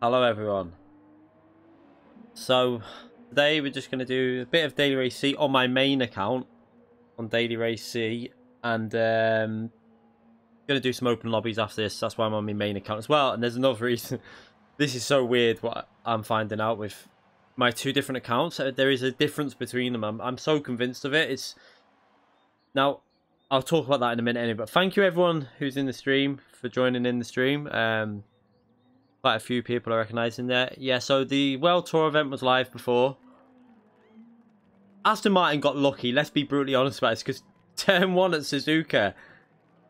Hello everyone. So today we're just going to do a bit of Daily Race C on my main account on Daily Race C, and going to do some open lobbies after this. That's why I'm on my main account as well. And there's another reason. This is so weird what I'm finding out with my two different accounts. There is a difference between them. I'm so convinced of it. It's now I'll talk about that in a minute anyway. But thank you everyone who's in the stream for joining in the stream. Quite a few people I recognise in there. Yeah, so the World Tour event was live before. Aston Martin got lucky, let's be brutally honest about this, because turn 1 at Suzuka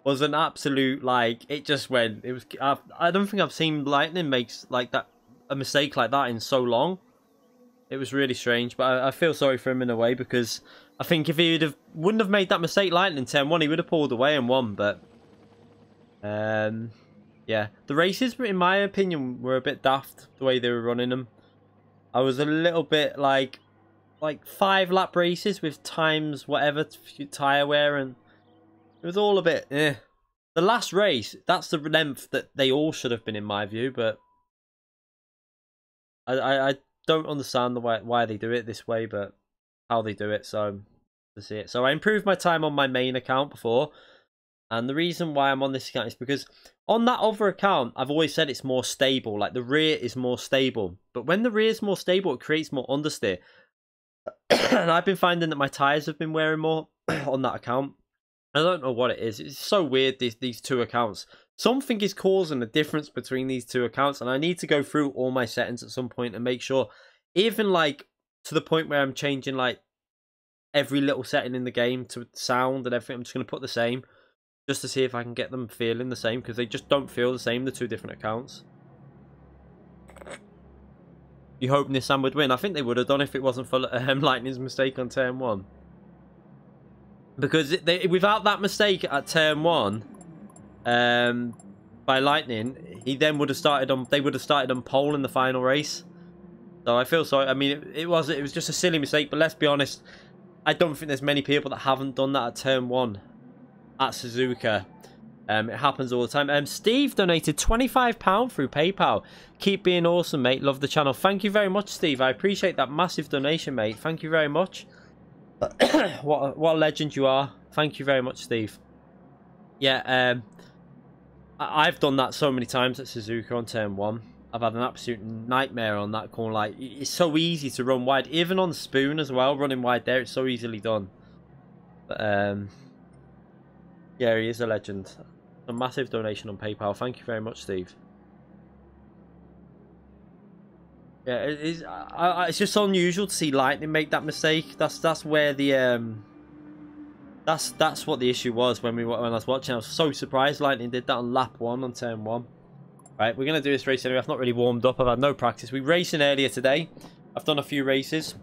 was an absolute, like, it just went, it was, I don't think I've seen Lightning makes, like, that, a mistake like that in so long. It was really strange, but I feel sorry for him in a way, because I think if he wouldn't have made that mistake Lightning turn 1, he would have pulled away and won, but, yeah, the races, in my opinion, were a bit daft, the way they were running them. I was a little bit, like 5-lap races with times, whatever, tyre wear, and it was all a bit, eh. The last race, that's the length that they all should have been, in my view, but I don't understand why they do it this way, but how they do it, so to see it. So I improved my time on my main account before, and the reason why I'm on this account is because on that other account, I've always said it's more stable. Like, the rear is more stable. But when the rear is more stable, it creates more understeer. And I've been finding that my tyres have been wearing more on that account. I don't know what it is. It's so weird, these two accounts. Something is causing a difference between these two accounts. And I need to go through all my settings at some point and make sure, even, like, to the point where I'm changing, like, every little setting in the game to sound and everything. I'm just going to put the same, just to see if I can get them feeling the same, because they just don't feel the same, the two different accounts. You hope Nissan would win? I think they would have done if it wasn't for Lightning's mistake on turn 1. Because without that mistake at turn 1, by Lightning, he then would have started on. They would have started on pole in the final race. So I feel sorry. I mean, it was just a silly mistake. But let's be honest, I don't think there's many people that haven't done that at turn 1 at Suzuka. It happens all the time. Steve donated £25 through PayPal. Keep being awesome, mate. Love the channel. Thank you very much, Steve. I appreciate that massive donation, mate. Thank you very much. what a legend you are. Thank you very much, Steve. Yeah, I've done that so many times at Suzuka on turn 1. I've had an absolute nightmare on that corner. Like, it's so easy to run wide, even on Spoon as well. Running wide there, it's so easily done. But yeah, he is a legend. A massive donation on PayPal. Thank you very much, Steve. Yeah, it's just unusual to see Lightning make that mistake. That's where the that's what the issue was when I was watching. I was so surprised Lightning did that on lap 1 on turn 1. Right, we're gonna do this race anyway. I've not really warmed up. I've had no practice. We were racing earlier today. I've done a few races,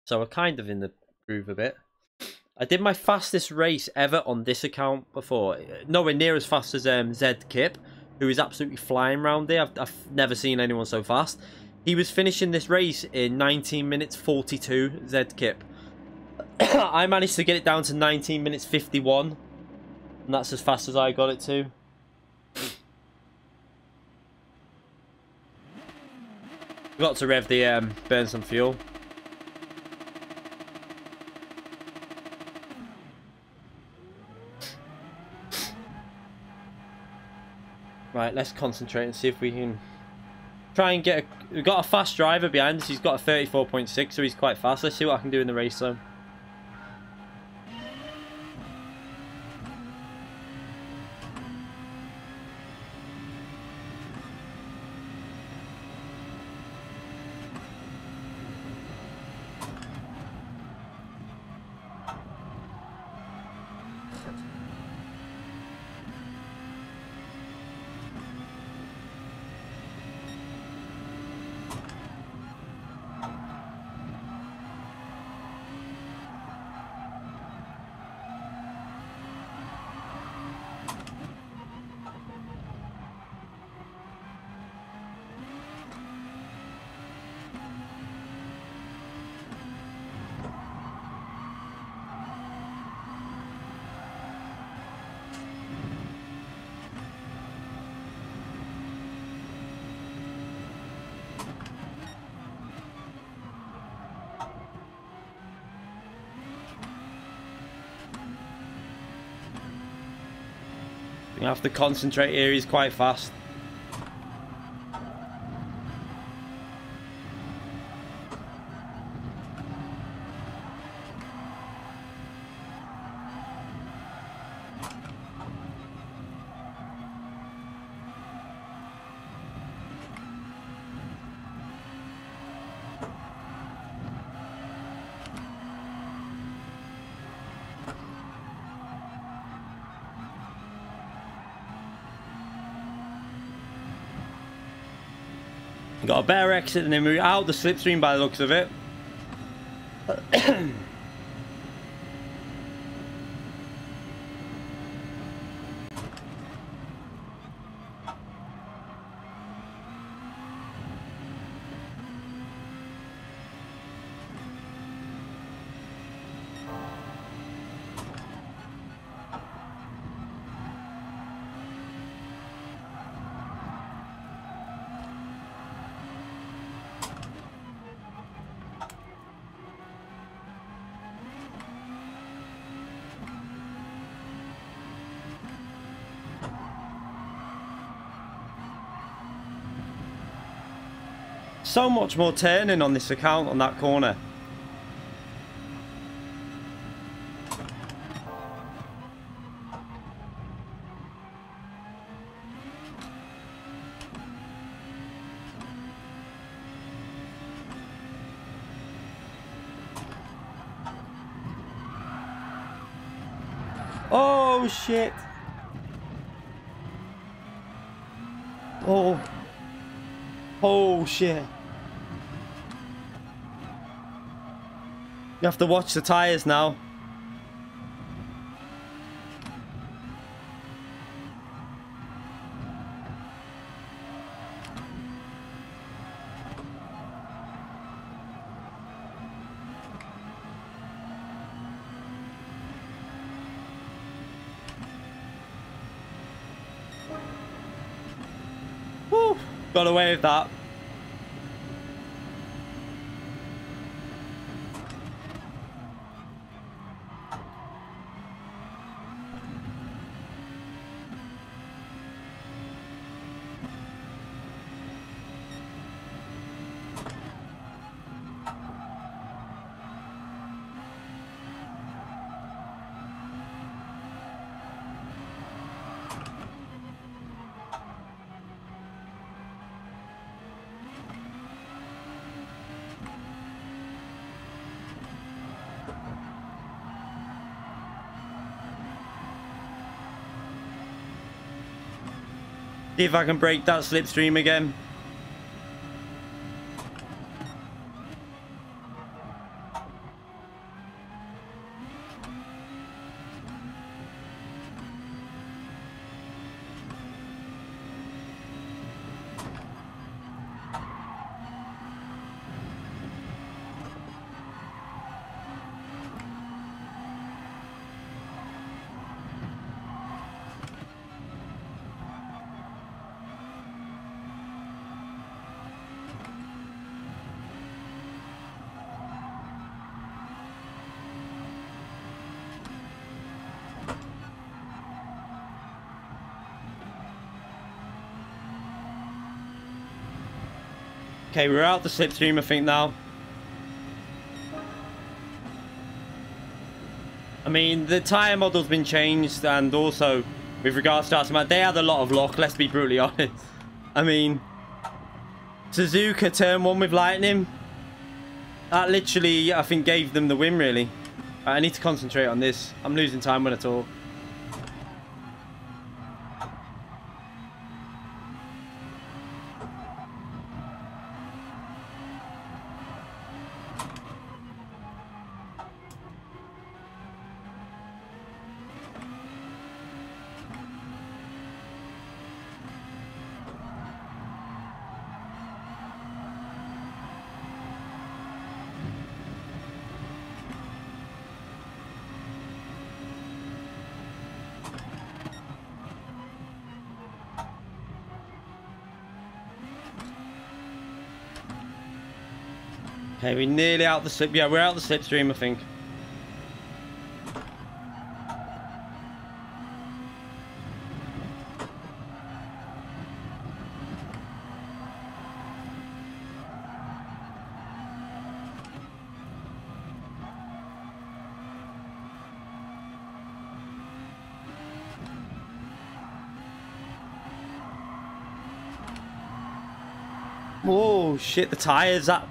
so we're kind of in the groove a bit. I did my fastest race ever on this account before. Nowhere near as fast as Zed Kip, who is absolutely flying around there. I've never seen anyone so fast. He was finishing this race in 19 minutes 42, Zed Kip. I managed to get it down to 19 minutes 51. And that's as fast as I got it to. Got to rev the burn some fuel. Right, let's concentrate and see if we can try and get we've got a fast driver behind us. He's got a 34.6, so he's quite fast. Let's see what I can do in the race though. You have to concentrate here, he's quite fast. Got a better exit and then we're out the slipstream by the looks of it. So much more turning on this account on that corner. Oh, shit. Oh. Oh, shit. You have to watch the tires now. Woo. Got away with that. See if I can break that slipstream again. Okay, we're out the slipstream, I think, now. I mean, the tyre model's been changed, and also, with regards to Astro, they had a lot of luck, let's be brutally honest. I mean, Suzuka turn 1 with lightning. That literally, I think, gave them the win, really. I need to concentrate on this. I'm losing time when I talk. Okay, we're nearly out the slip. Yeah, we're out the slipstream, I think. Oh shit, the tires up.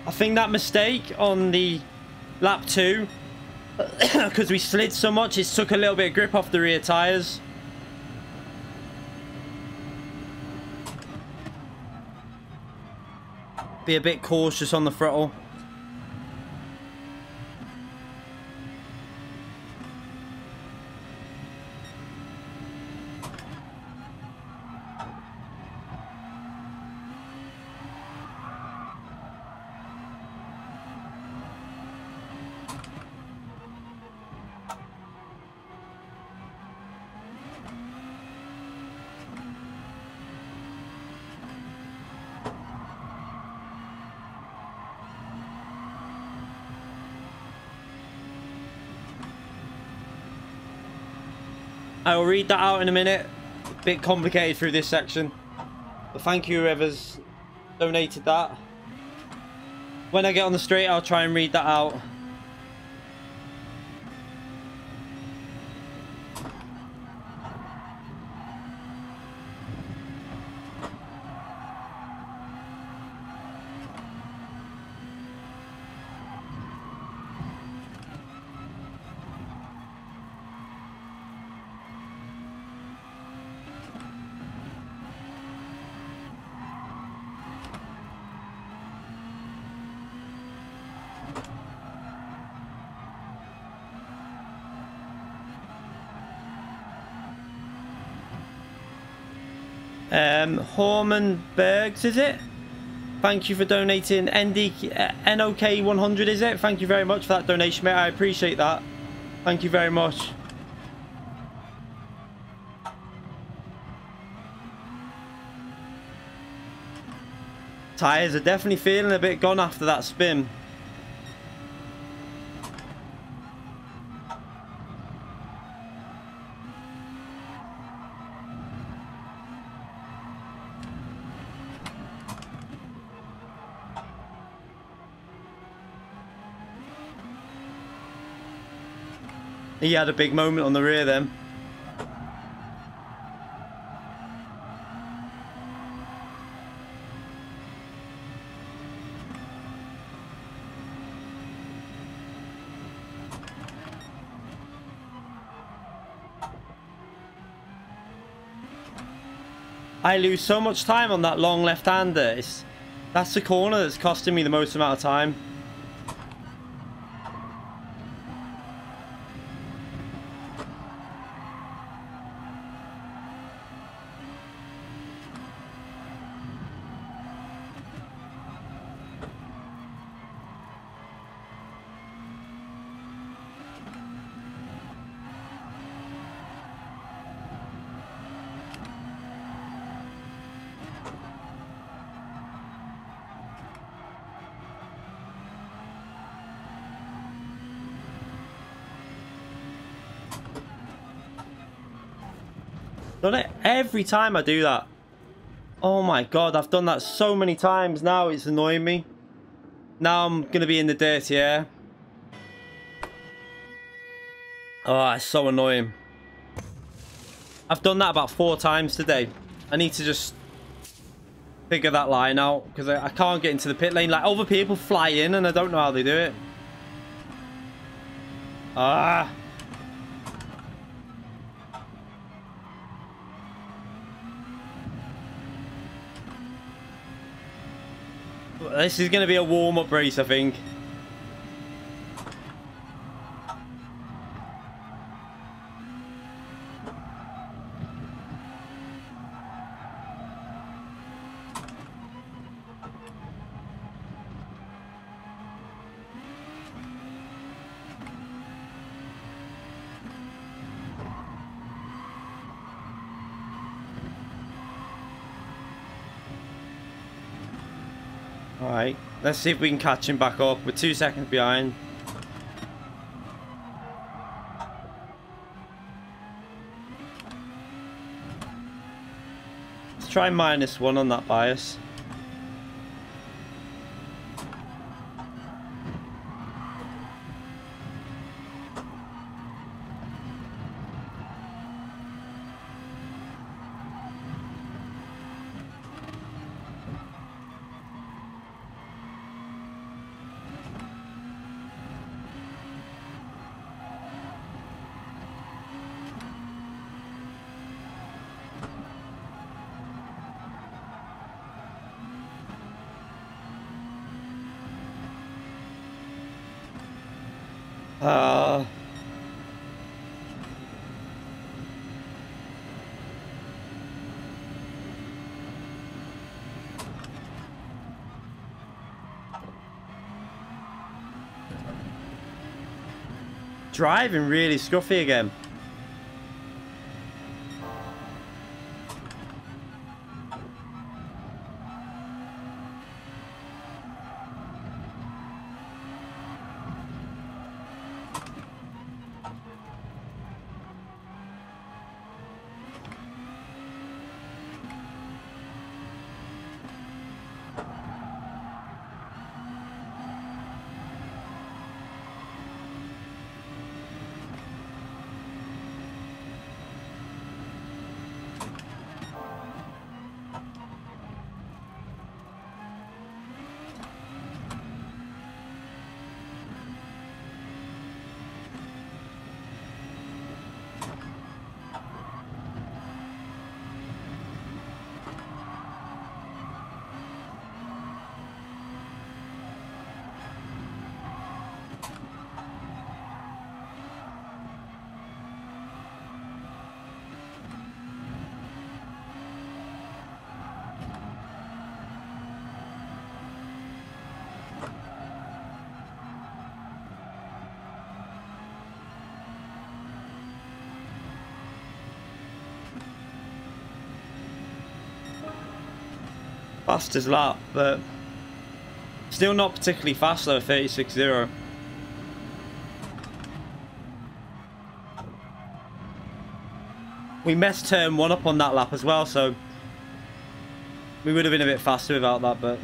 I think that mistake on the lap 2, because we slid so much, it took a little bit of grip off the rear tires. Be a bit cautious on the throttle. I will read that out in a minute. A bit complicated through this section. But thank you whoever's donated that. When I get on the straight, I'll try and read that out. Hormanbergs, is it? Thank you for donating. NOK 100, is it? Thank you very much for that donation, mate. I appreciate that. Thank you very much. Tyres are definitely feeling a bit gone after that spin. He had a big moment on the rear then. I lose so much time on that long left-hander. That's the corner that's costing me the most amount of time. Done it every time I do that. Oh my god, I've done that so many times now, it's annoying me. Now I'm gonna be in the dirty air. Oh, it's so annoying. I've done that about 4 times today. I need to just figure that line out because I can't get into the pit lane. Like, other people fly in and I don't know how they do it. Ah. This is going to be a warm-up race, I think. Alright, let's see if we can catch him back up. We're 2 seconds behind. Let's try -1 on that bias. Driving really scruffy again. fastest lap, but still not particularly fast though, 36.0. We messed turn 1 up on that lap as well, so we would have been a bit faster without that, but...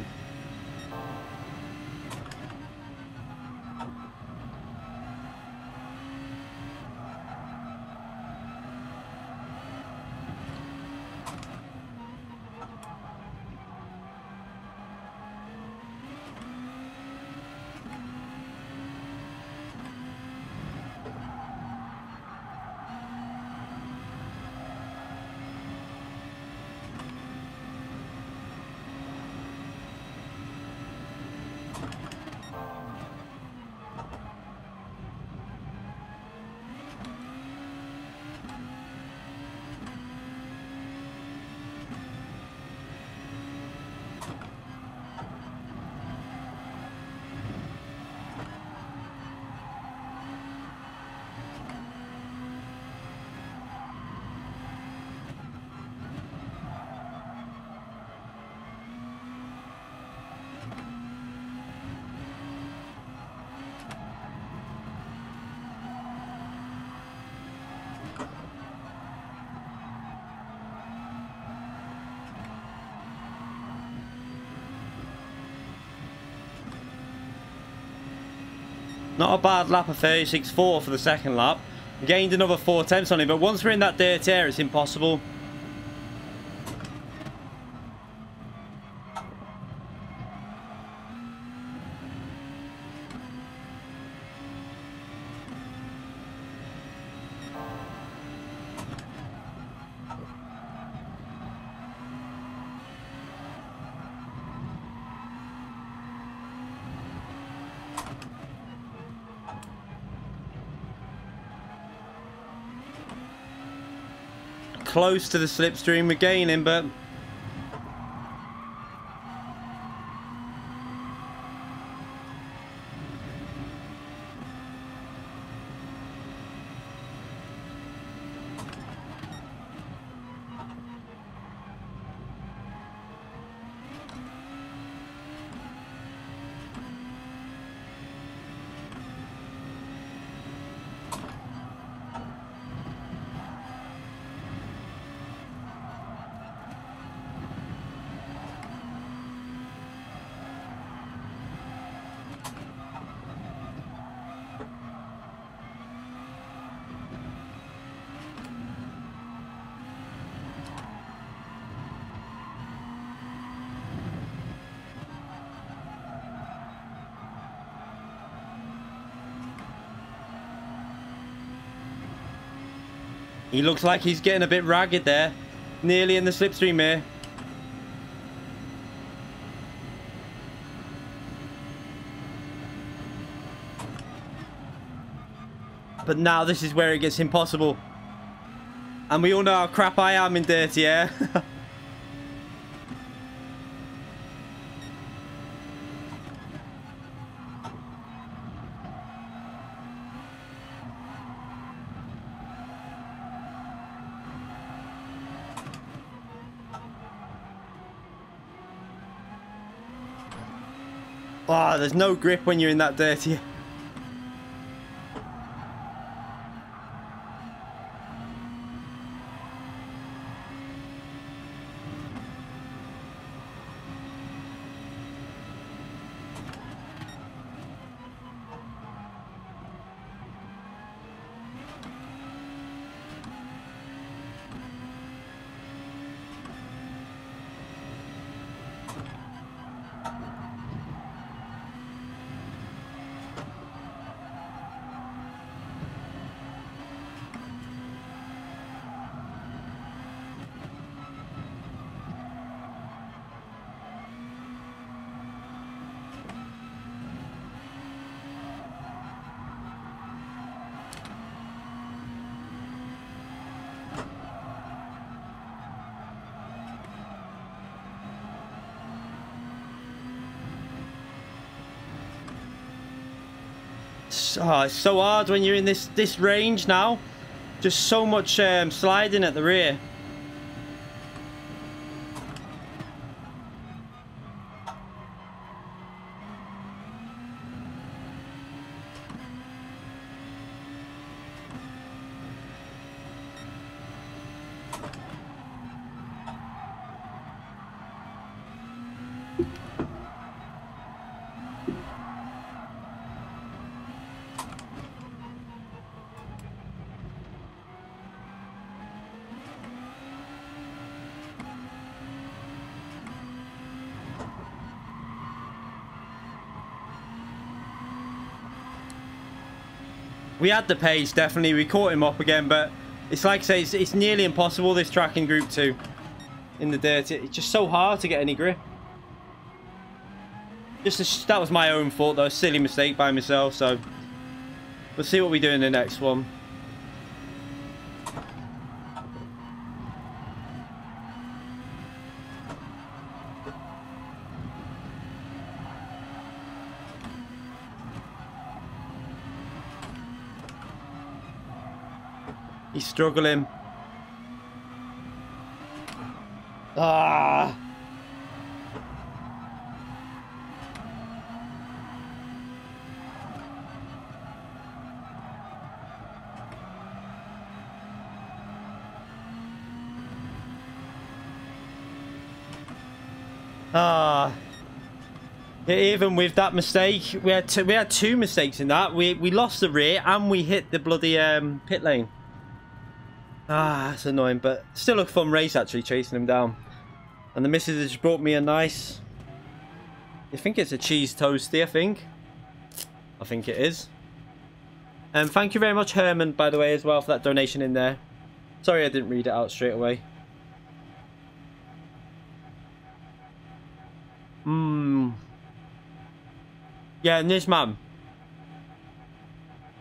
Not a bad lap of 36.4 for the second lap. Gained another 4 tenths on it, but once we're in that dirty air, it's impossible. Close to the slipstream we're gaining, but he looks like he's getting a bit ragged there. Nearly in the slipstream here. But now this is where it gets impossible. And we all know how crap I am in dirty air. Oh, there's no grip when you're in that dirty. Oh, it's so hard when you're in this range now. Just so much sliding at the rear. We had the pace, definitely. We caught him up again, but it's like I say, it's nearly impossible, this track in Group 2. In the dirt. It's just so hard to get any grip. That was my own fault, though. A silly mistake by myself, so... We'll see what we do in the next one. He's struggling. Ah. Even with that mistake, we had two mistakes in that. We lost the rear and we hit the bloody pit lane. That's annoying, but still a fun race actually, chasing him down. And the missus has brought me a nice... I think it's a cheese toasty, I think it is. And thank you very much, Herman, by the way, as well, for that donation in there. Sorry I didn't read it out straight away. Yeah, and this man.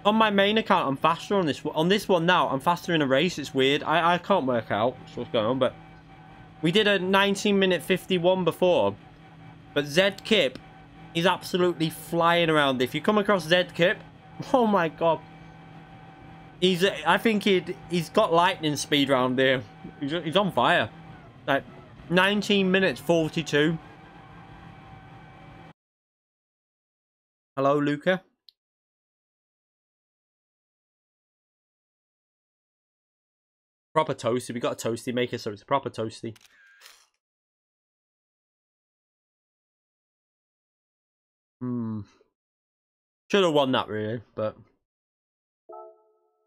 On my main account, I'm faster on this one. On this one now, I'm faster in a race. It's weird. I can't work out what's going on, but we did a 19-minute 51 before. But Zkip is absolutely flying around. If you come across Zkip, oh my god, I think he's got lightning speed around there. He's on fire. Like 19 minutes 42. Hello, Luca. Proper toasty. We got a toasty maker, so it's a proper toasty. Should have won that really, but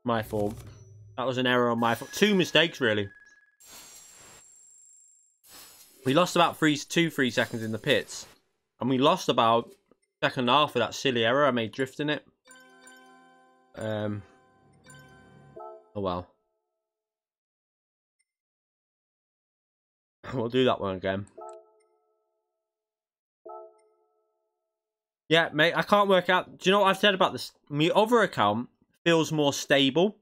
my fault. That was an error on my fault. Two mistakes really. We lost about 3 seconds in the pits, and we lost about second half with that silly error I made drifting it. Oh well. We'll do that one again. Yeah, mate, I can't work out. Do you know what I've said about this? My other account feels more stable.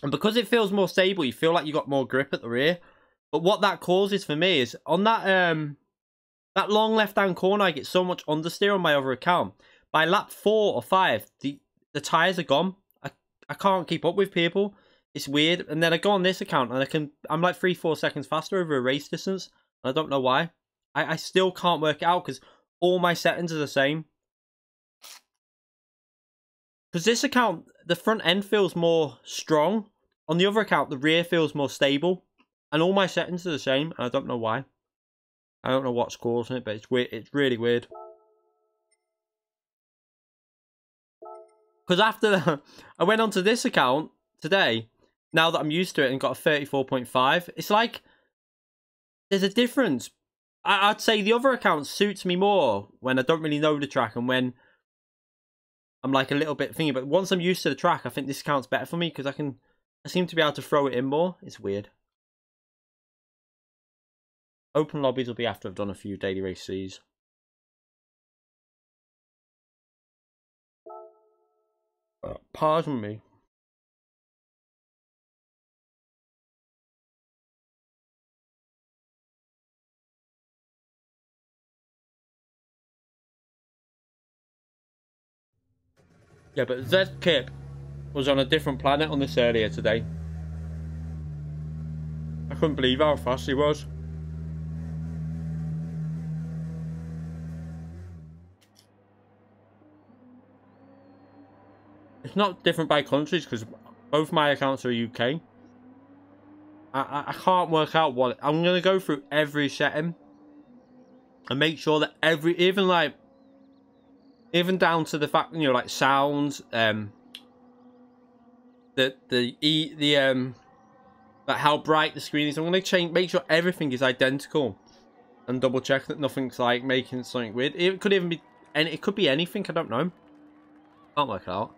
And because it feels more stable, you feel like you got more grip at the rear. But what that causes for me is, on that that long left-hand corner, I get so much understeer on my other account. By lap 4 or 5, the tyres are gone. I can't keep up with people. It's weird. And then I go on this account and I'm like 3-4 seconds faster over a race distance. And I don't know why. I still can't work it out because all my settings are the same. Because this account, the front end feels more strong. On the other account, the rear feels more stable. And all my settings are the same. And I don't know why. I don't know what's causing it, but it's weird. It's really weird. Because after I went onto this account today, now that I'm used to it and got a 34.5, it's like there's a difference. I'd say the other account suits me more when I don't really know the track and when I'm like a little bit thingy. But once I'm used to the track, I think this account's better for me because I seem to be able to throw it in more. It's weird. Open lobbies will be after I've done a few daily race Cs. Pardon me. Yeah, but Zkip was on a different planet on this earlier today. I couldn't believe how fast he was. It's not different by countries because both my accounts are UK. I can't work out what... I'm going to go through every setting and make sure that even down to the fact, you know, like sounds, like how bright the screen is. I'm going to make sure everything is identical and double check that nothing's like making something weird. It could even be, and it could be anything. I don't know. Can't work it out.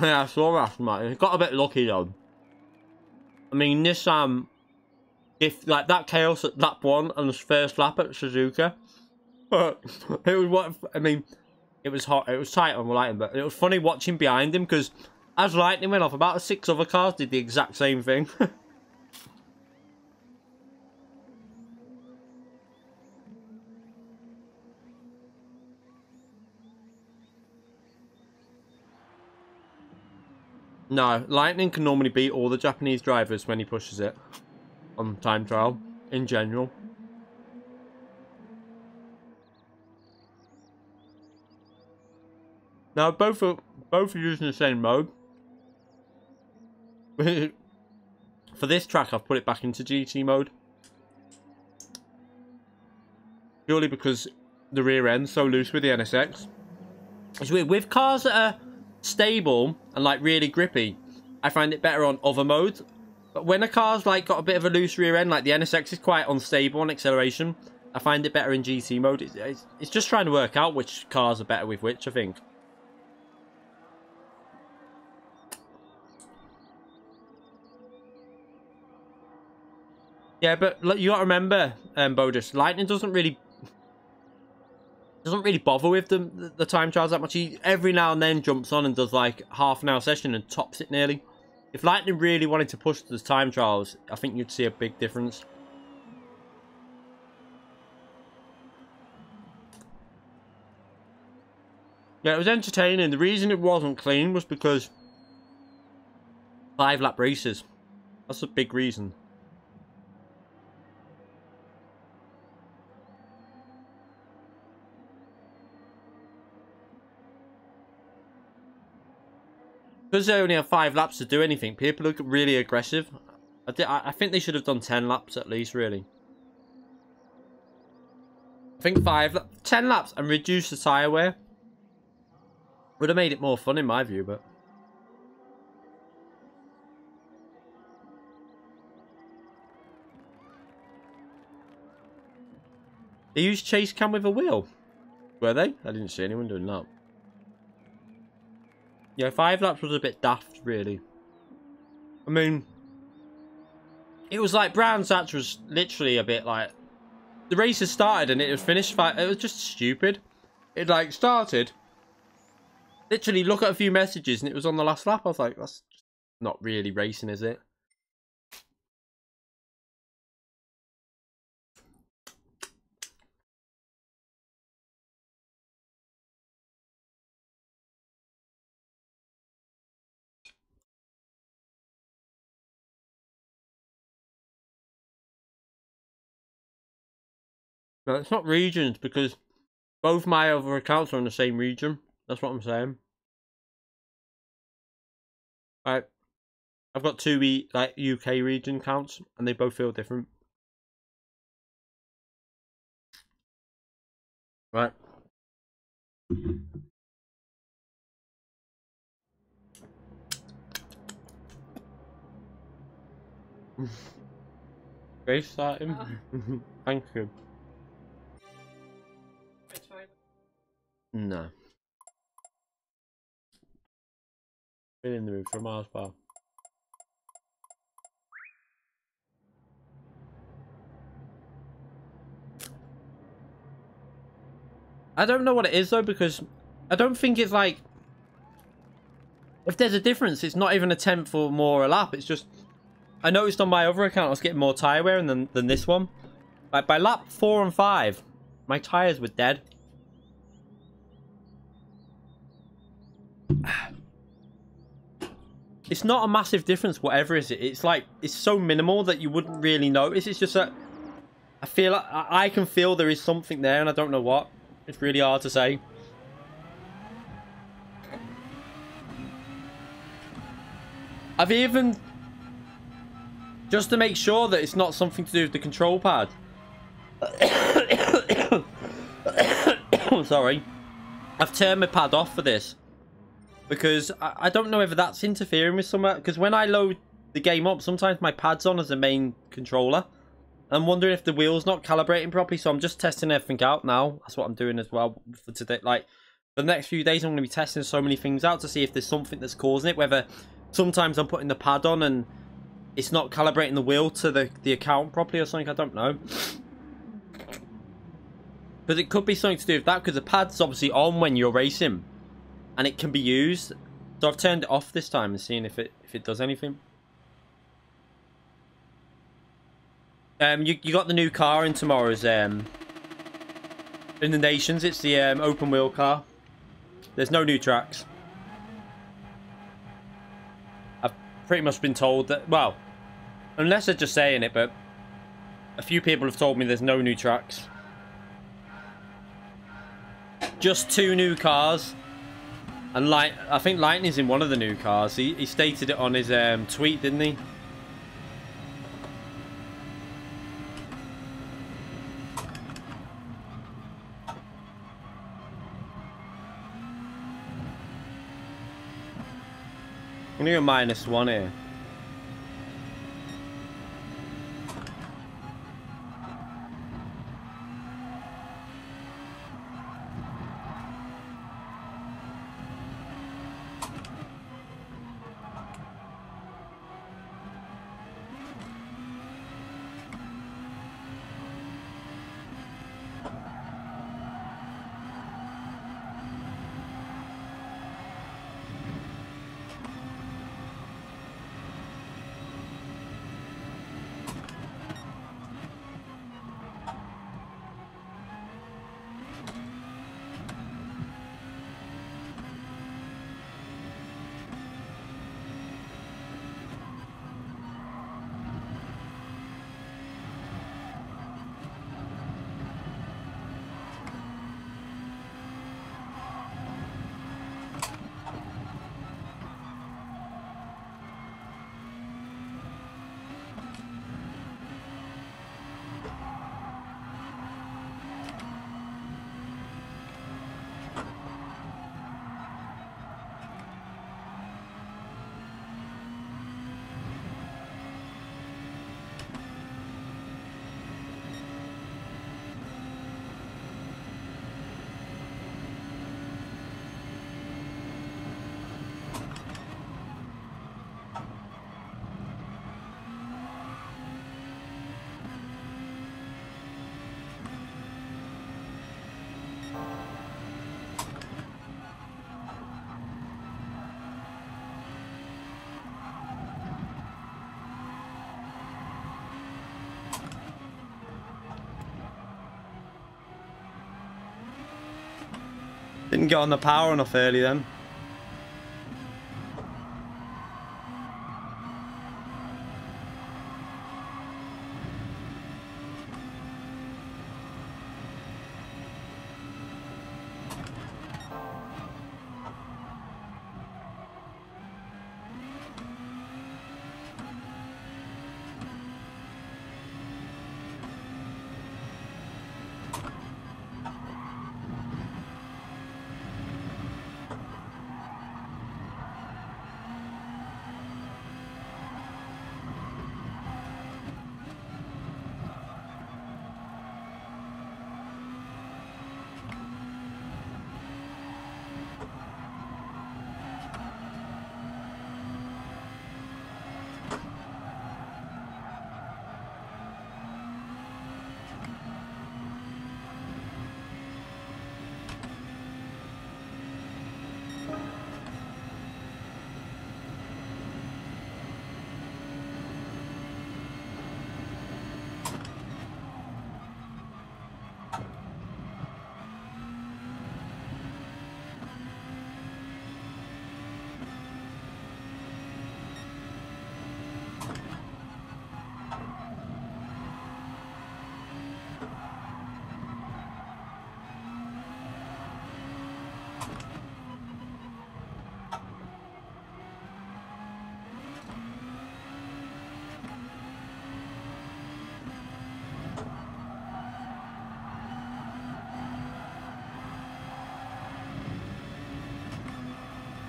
Yeah, I saw last night. It got a bit lucky though. I mean, this if like that chaos at lap 1 and the first lap at Suzuka, it was what I mean. It was hot. It was tight on the lighting, but it was funny watching behind him because as lightning went off, about 6 other cars did the exact same thing. No, Lightning can normally beat all the Japanese drivers when he pushes it on time trial, in general. Now, both are using the same mode. For this track, I've put it back into GT mode. Purely because the rear end's so loose with the NSX. It's weird. With cars that are stable and like really grippy, I find it better on other modes. But when a car's like got a bit of a loose rear end, like the NSX is quite unstable on acceleration, I find it better in GT mode. It's just trying to work out which cars are better with which, I think. Yeah, but look, you got to remember, Bodus, Lightning doesn't really bother with the time trials that much. He every now and then jumps on and does like half an hour session and tops it nearly. If Lightning really wanted to push the time trials, I think you'd see a big difference. Yeah, it was entertaining. The reason it wasn't clean was because 5-lap races. That's a big reason. Because they only have 5 laps to do anything, people are really aggressive. I think they should have done 10 laps at least, really. I think 10 laps and reduce the tyre wear would have made it more fun in my view, but... They used chase cam with a wheel. Were they? I didn't see anyone doing that. Yeah, 5 laps was a bit daft, really. I mean, it was like Brown's Hatch was literally a bit like... The race had started and it was finished. It was just stupid. It like started. Literally look at a few messages and it was on the last lap. I was like, that's not really racing, is it? No, it's not regions because both my other accounts are in the same region. That's what I'm saying. Right. I've got 2 like UK region counts and they both feel different. Right. Race starting. Thank you. No. Been in the mood for a Mars bar. I don't know what it is though, because I don't think it's like... If there's a difference, it's not even a 10th or more a lap. It's just... I noticed on my other account I was getting more tyre wearing than this one. Like by lap 4 and 5, my tyres were dead. It's not a massive difference, whatever is it. It's like, it's so minimal that you wouldn't really notice. It's just that I feel like I can feel there is something there and I don't know what. It's really hard to say. I've even, just to make sure that it's not something to do with the control pad. Sorry. I've turned my pad off for this. Because I don't know if that's interfering with somewhere. Because when I load the game up, sometimes my pad's on as the main controller. I'm wondering if the wheel's not calibrating properly. So I'm just testing everything out now. That's what I'm doing as well for today. Like, For the next few days, I'm going to be testing so many things out to see if there's something that's causing it. Whether sometimes I'm putting the pad on and it's not calibrating the wheel to the account properly or something. I don't know. But it could be something to do with that, because the pad's obviously on when you're racing and it can be used. So I've turned it off this time and seeing if it does anything. You got the new car in tomorrow's in the Nations. It's the open wheel car. There's no new tracks. I've pretty much been told that, well, unless they're just saying it, but a few people have told me there's no new tracks. Just 2 new cars. And I think Lightning's in one of the new cars. He stated it on his tweet, didn't he? I'm gonna go -1 here. Didn't get on the power enough early then.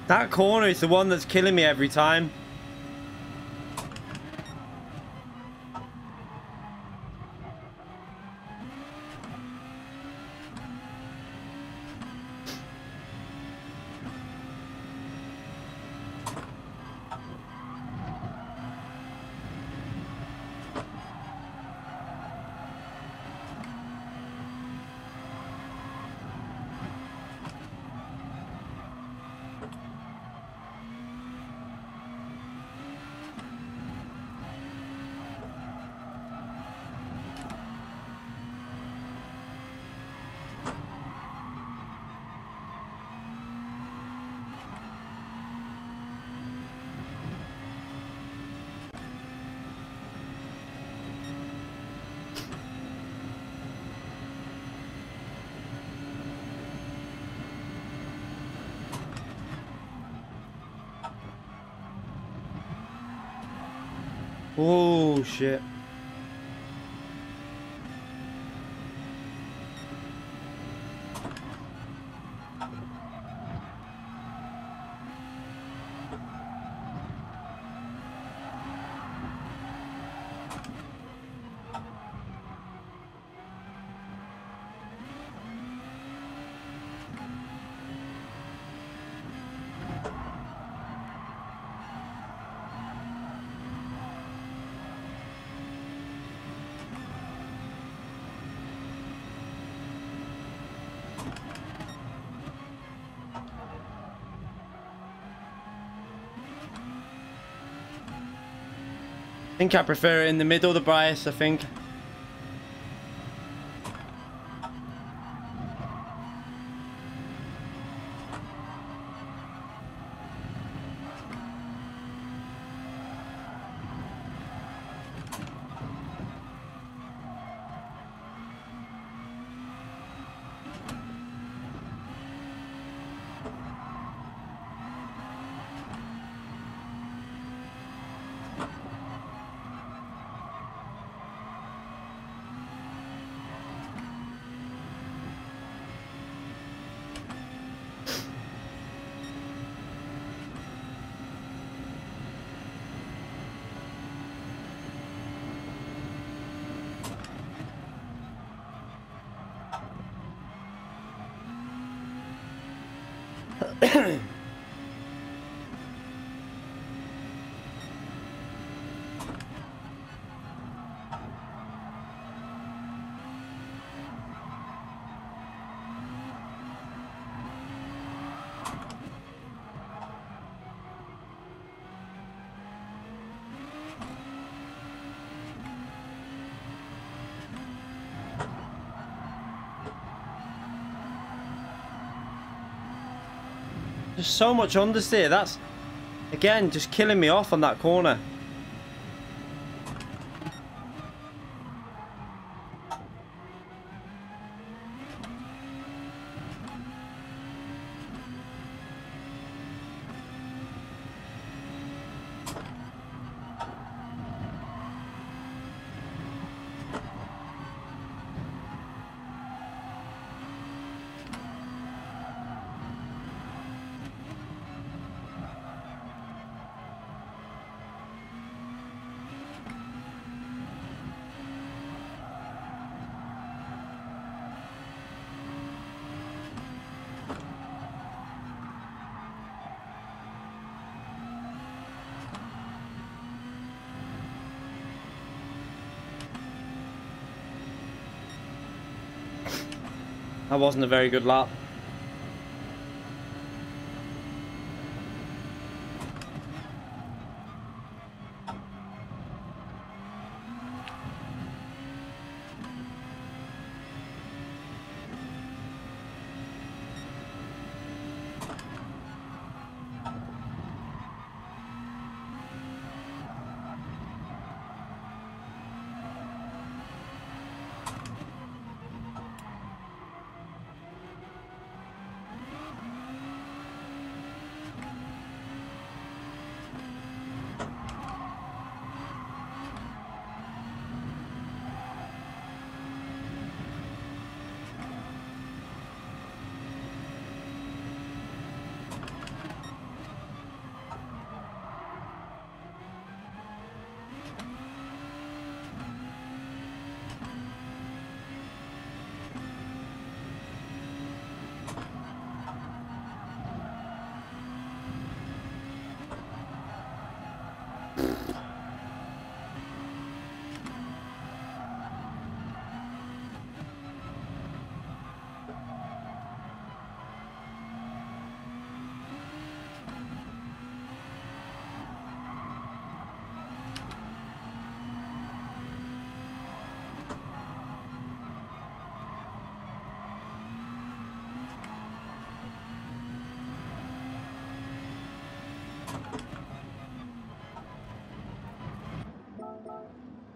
That corner is the one that's killing me every time. Oh shit. I think I prefer it in the middle, the bias, I think. There's so much understeer. That's, again, just killing me off on that corner. That wasn't a very good lap.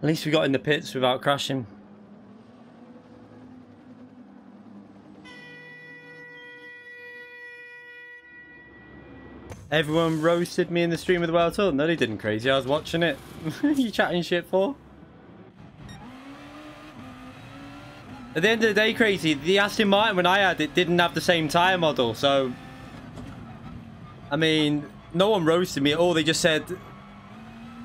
At least we got in the pits without crashing. Everyone roasted me in the stream of the World Tour. No, they didn't, Crazy. I was watching it. You chatting shit for? At the end of the day, Crazy, the Aston Martin when I had it didn't have the same tyre model. So, I mean, no one roasted me at all. They just said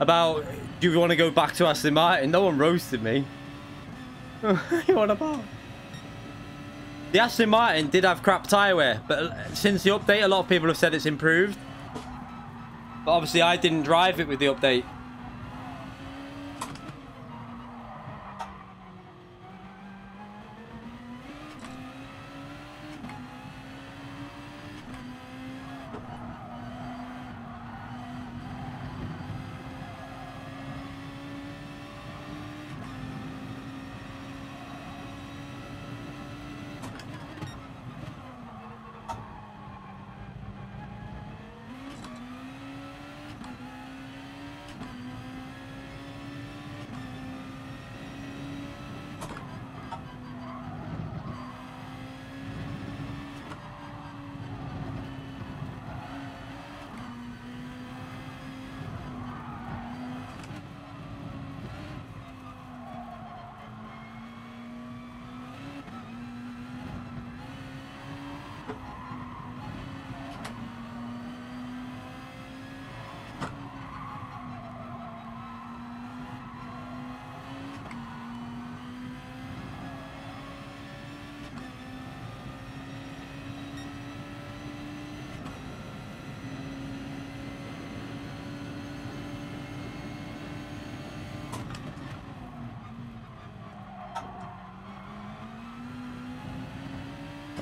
about, do you want to go back to Aston Martin? No one roasted me. What about? The Aston Martin did have crap tyre wear, but since the update, a lot of people have said it's improved. But obviously, I didn't drive it with the update.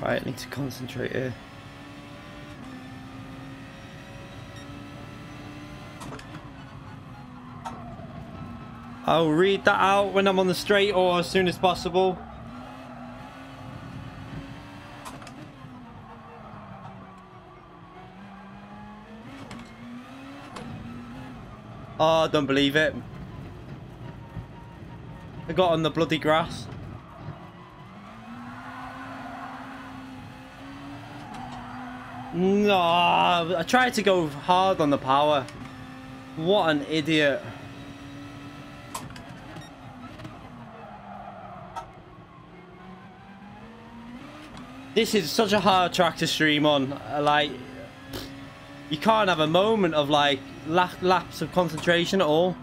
Right, I need to concentrate here. I'll read that out when I'm on the straight or as soon as possible. Oh, I don't believe it. I got on the bloody grass. No, I tried to go hard on the power. What an idiot. This is such a hard track to stream on. Like, you can't have a moment of like lapse of concentration at all.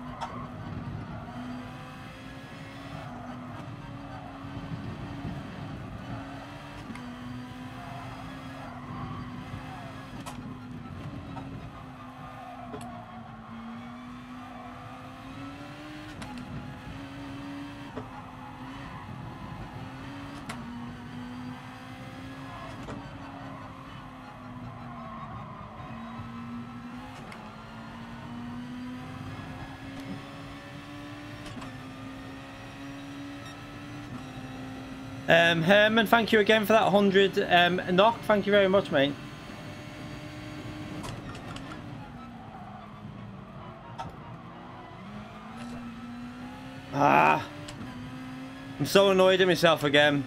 Herman, thank you again for that 100 knock. Thank you very much, mate. Ah, I'm so annoyed at myself again.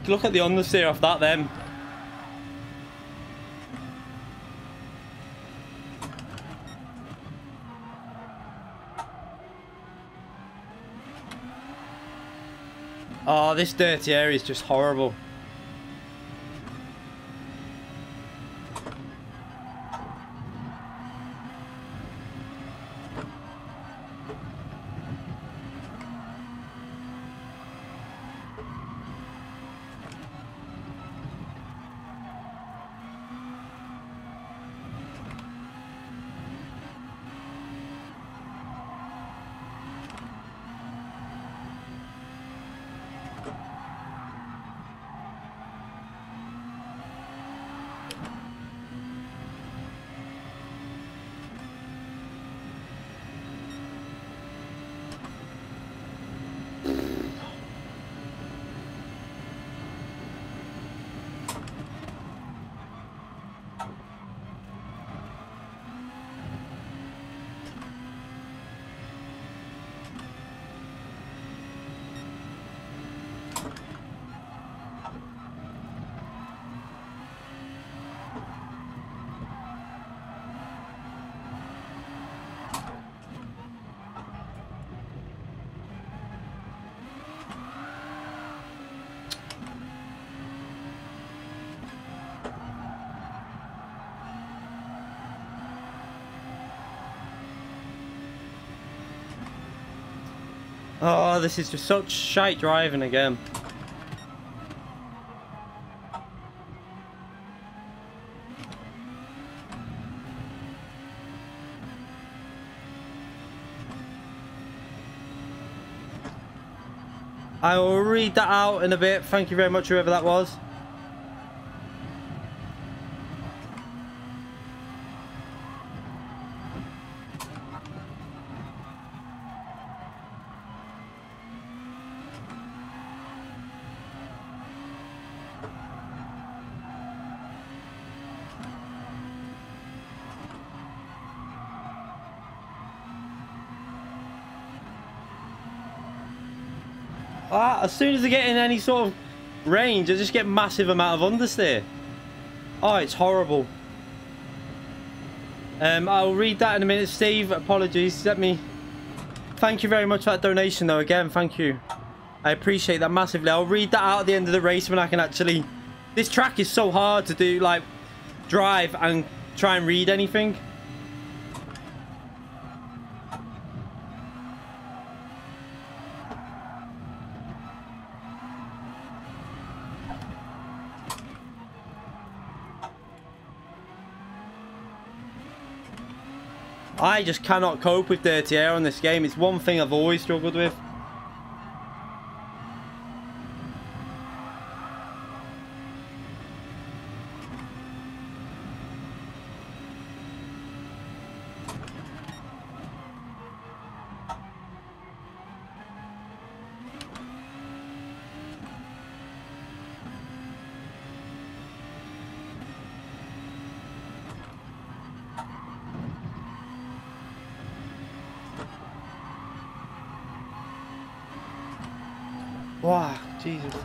Look at the understeer off that then. Oh, this dirty area is just horrible. Oh, this is just such shite driving again. I will read that out in a bit. Thank you very much, whoever that was. As soon as I get in any sort of range, I just get massive amount of understeer. Oh, it's horrible. I'll read that in a minute, Steve. Apologies. Thank you very much for that donation, though. Again, thank you. I appreciate that massively. I'll read that out at the end of the race when I can actually... This track is so hard to do, like, drive and try and read anything. I just cannot cope with dirty air on this game. It's one thing I've always struggled with. Wow, Jesus.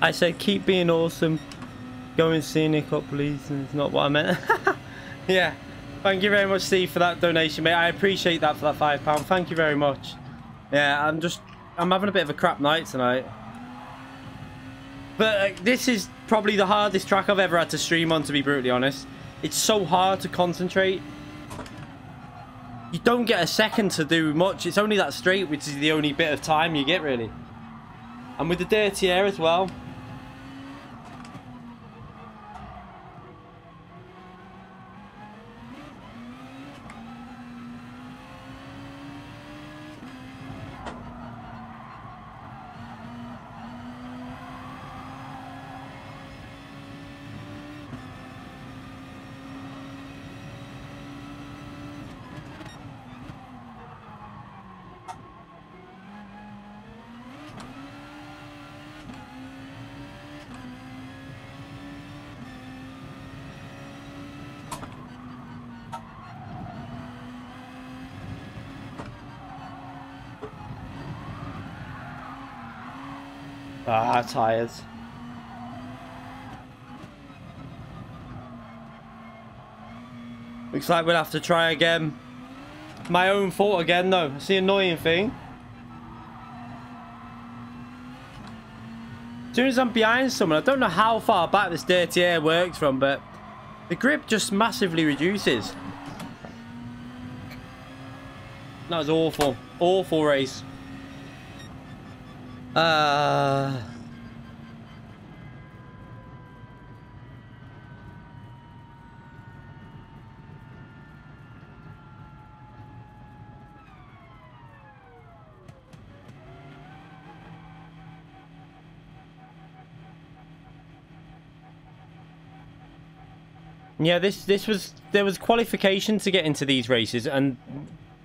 I said keep being awesome. Going scenic up, please. And it's not what I meant. Yeah. Thank you very much, Steve, for that donation, mate. I appreciate that for that £5. Thank you very much. Yeah, I'm having a bit of a crap night tonight. But this is probably the hardest track I've ever had to stream on, to be brutally honest. It's so hard to concentrate. You don't get a second to do much. It's only that straight, which is the only bit of time you get, really. And with the dirty air as well. Tired. Looks like we'll have to try again. My own fault again, though. It's the annoying thing. As soon as I'm behind someone, I don't know how far back this dirty air works from, but the grip just massively reduces. That was awful. Awful race. Yeah, there was qualification to get into these races, and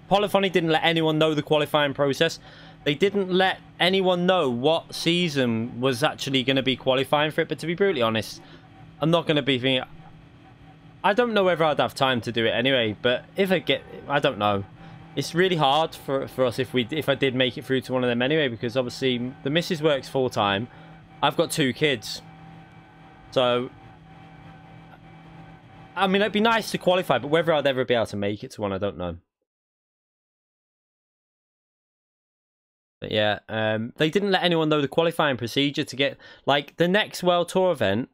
Polyphony didn't let anyone know the qualifying process. They didn't let anyone know what season was actually going to be qualifying for it. But to be brutally honest, I'm not going to be thinking... I don't know whether I'd have time to do it anyway, but if I don't know. It's really hard for us if I did make it through to one of them anyway, because obviously the missus works full time. I've got 2 kids. So I mean, it'd be nice to qualify, but whether I'd ever be able to make it to one, I don't know. But yeah, they didn't let anyone know the qualifying procedure to get, like, the next World Tour event,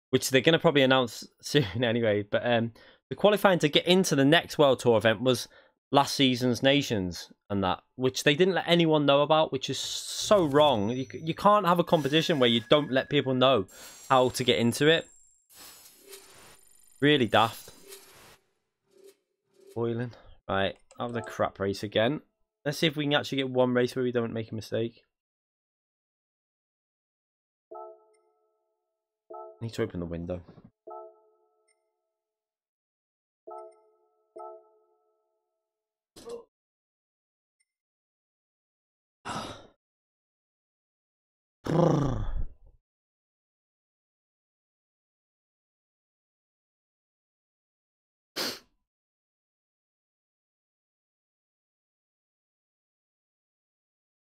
which they're going to probably announce soon anyway, but the qualifying to get into the next World Tour event was last season's Nations and that, which they didn't let anyone know about, which is so wrong. You can't have a competition where you don't let people know how to get into it. Really daft. Boiling. Right, that was a crap race again. Let's see if we can actually get one race where we don't make a mistake. I need to open the window.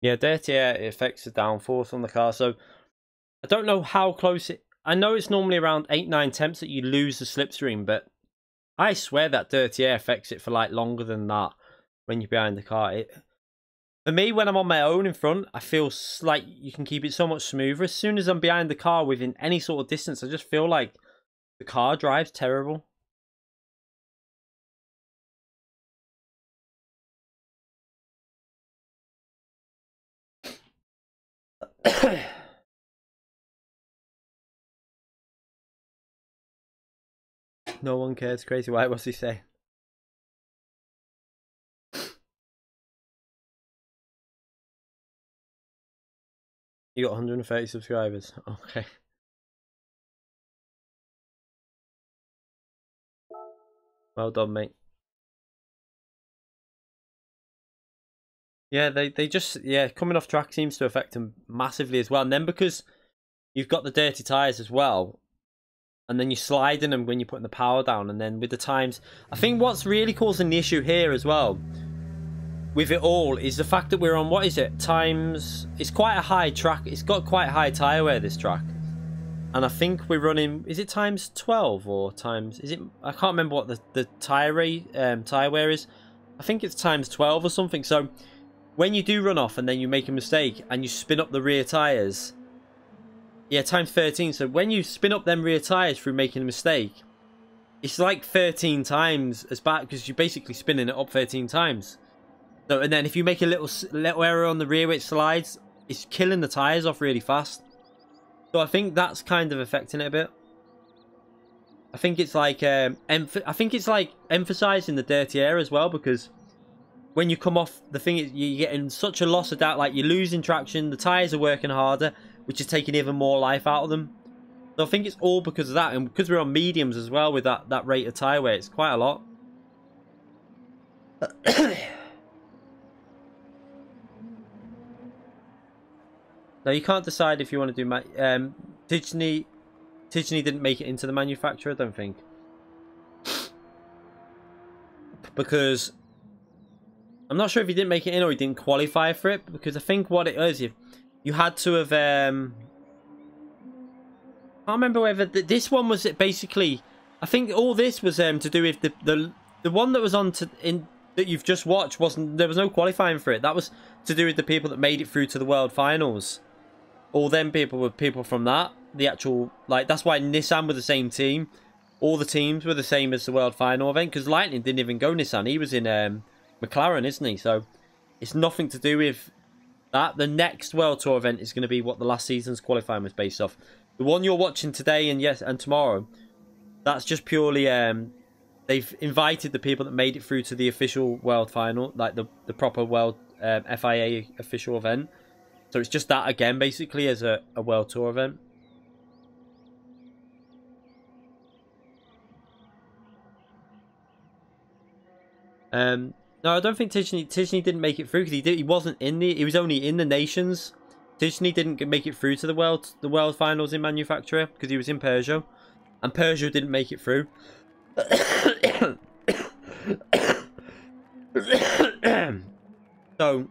Yeah, dirty air, it affects the downforce on the car. So I don't know how close it... I know it's normally around 8-9 temps that you lose the slipstream, but I swear that dirty air affects it for like longer than that when you're behind the car. For me, when I'm on my own in front, I feel like you can keep it so much smoother. As soon as I'm behind the car within any sort of distance, I just feel like the car drives terrible. No one cares. Crazy White, what's he say? You got 130 subscribers. Okay. Well done, mate. Yeah, they just, yeah, coming off track seems to affect them massively as well. And then because you've got the dirty tyres as well, and then you're sliding them when you're putting the power down, and then with the times, I think what's really causing the issue here as well with it all is the fact that we're on, what is it, times, it's quite a high track, it's got quite high tyre wear, this track, and I think we're running, is it times 12 or times, is it, I can't remember what the tyre wear is. I think it's times 12 or something. So when you do run off and then you make a mistake and you spin up the rear tyres, yeah, times 13. So when you spin up them rear tyres through making a mistake, it's like 13 times as bad, because you're basically spinning it up 13 times. So, and then if you make a little error on the rear which slides, it's killing the tyres off really fast. So I think that's kind of affecting it a bit. I think it's like emphasizing the dirty air as well, because when you come off, the thing is you're getting such a loss of that, like you're losing traction, the tyres are working harder, which is taking even more life out of them. So I think it's all because of that, and because we're on mediums as well with that rate of tyre wear, it's quite a lot. Now you can't decide if you want to do Tijni didn't make it into the manufacturer, I don't think, because I'm not sure if he didn't make it in or he didn't qualify for it, because I think what it is, you had to have I can't remember whether this one was it basically. I think all this was to do with the one that was on that you've just watched, there was no qualifying for it. That was to do with the people that made it through to the world finals. All them people were people from that. The actual, like, that's why Nissan were the same team. All the teams were the same as the world final event, because Lightning didn't even go Nissan. He was in McLaren, isn't he? So it's nothing to do with that. The next World Tour event is going to be what the last season's qualifying was based off. The one you're watching today and tomorrow, that's just purely they've invited the people that made it through to the official world final, like the proper world FIA official event. So it's just that again, basically, as a world tour event. No, I don't think Tijni didn't make it through, because he wasn't in he was only in the nations. Tijni didn't make it through to the world finals in manufacturer because he was in Peugeot, and Peugeot didn't make it through. So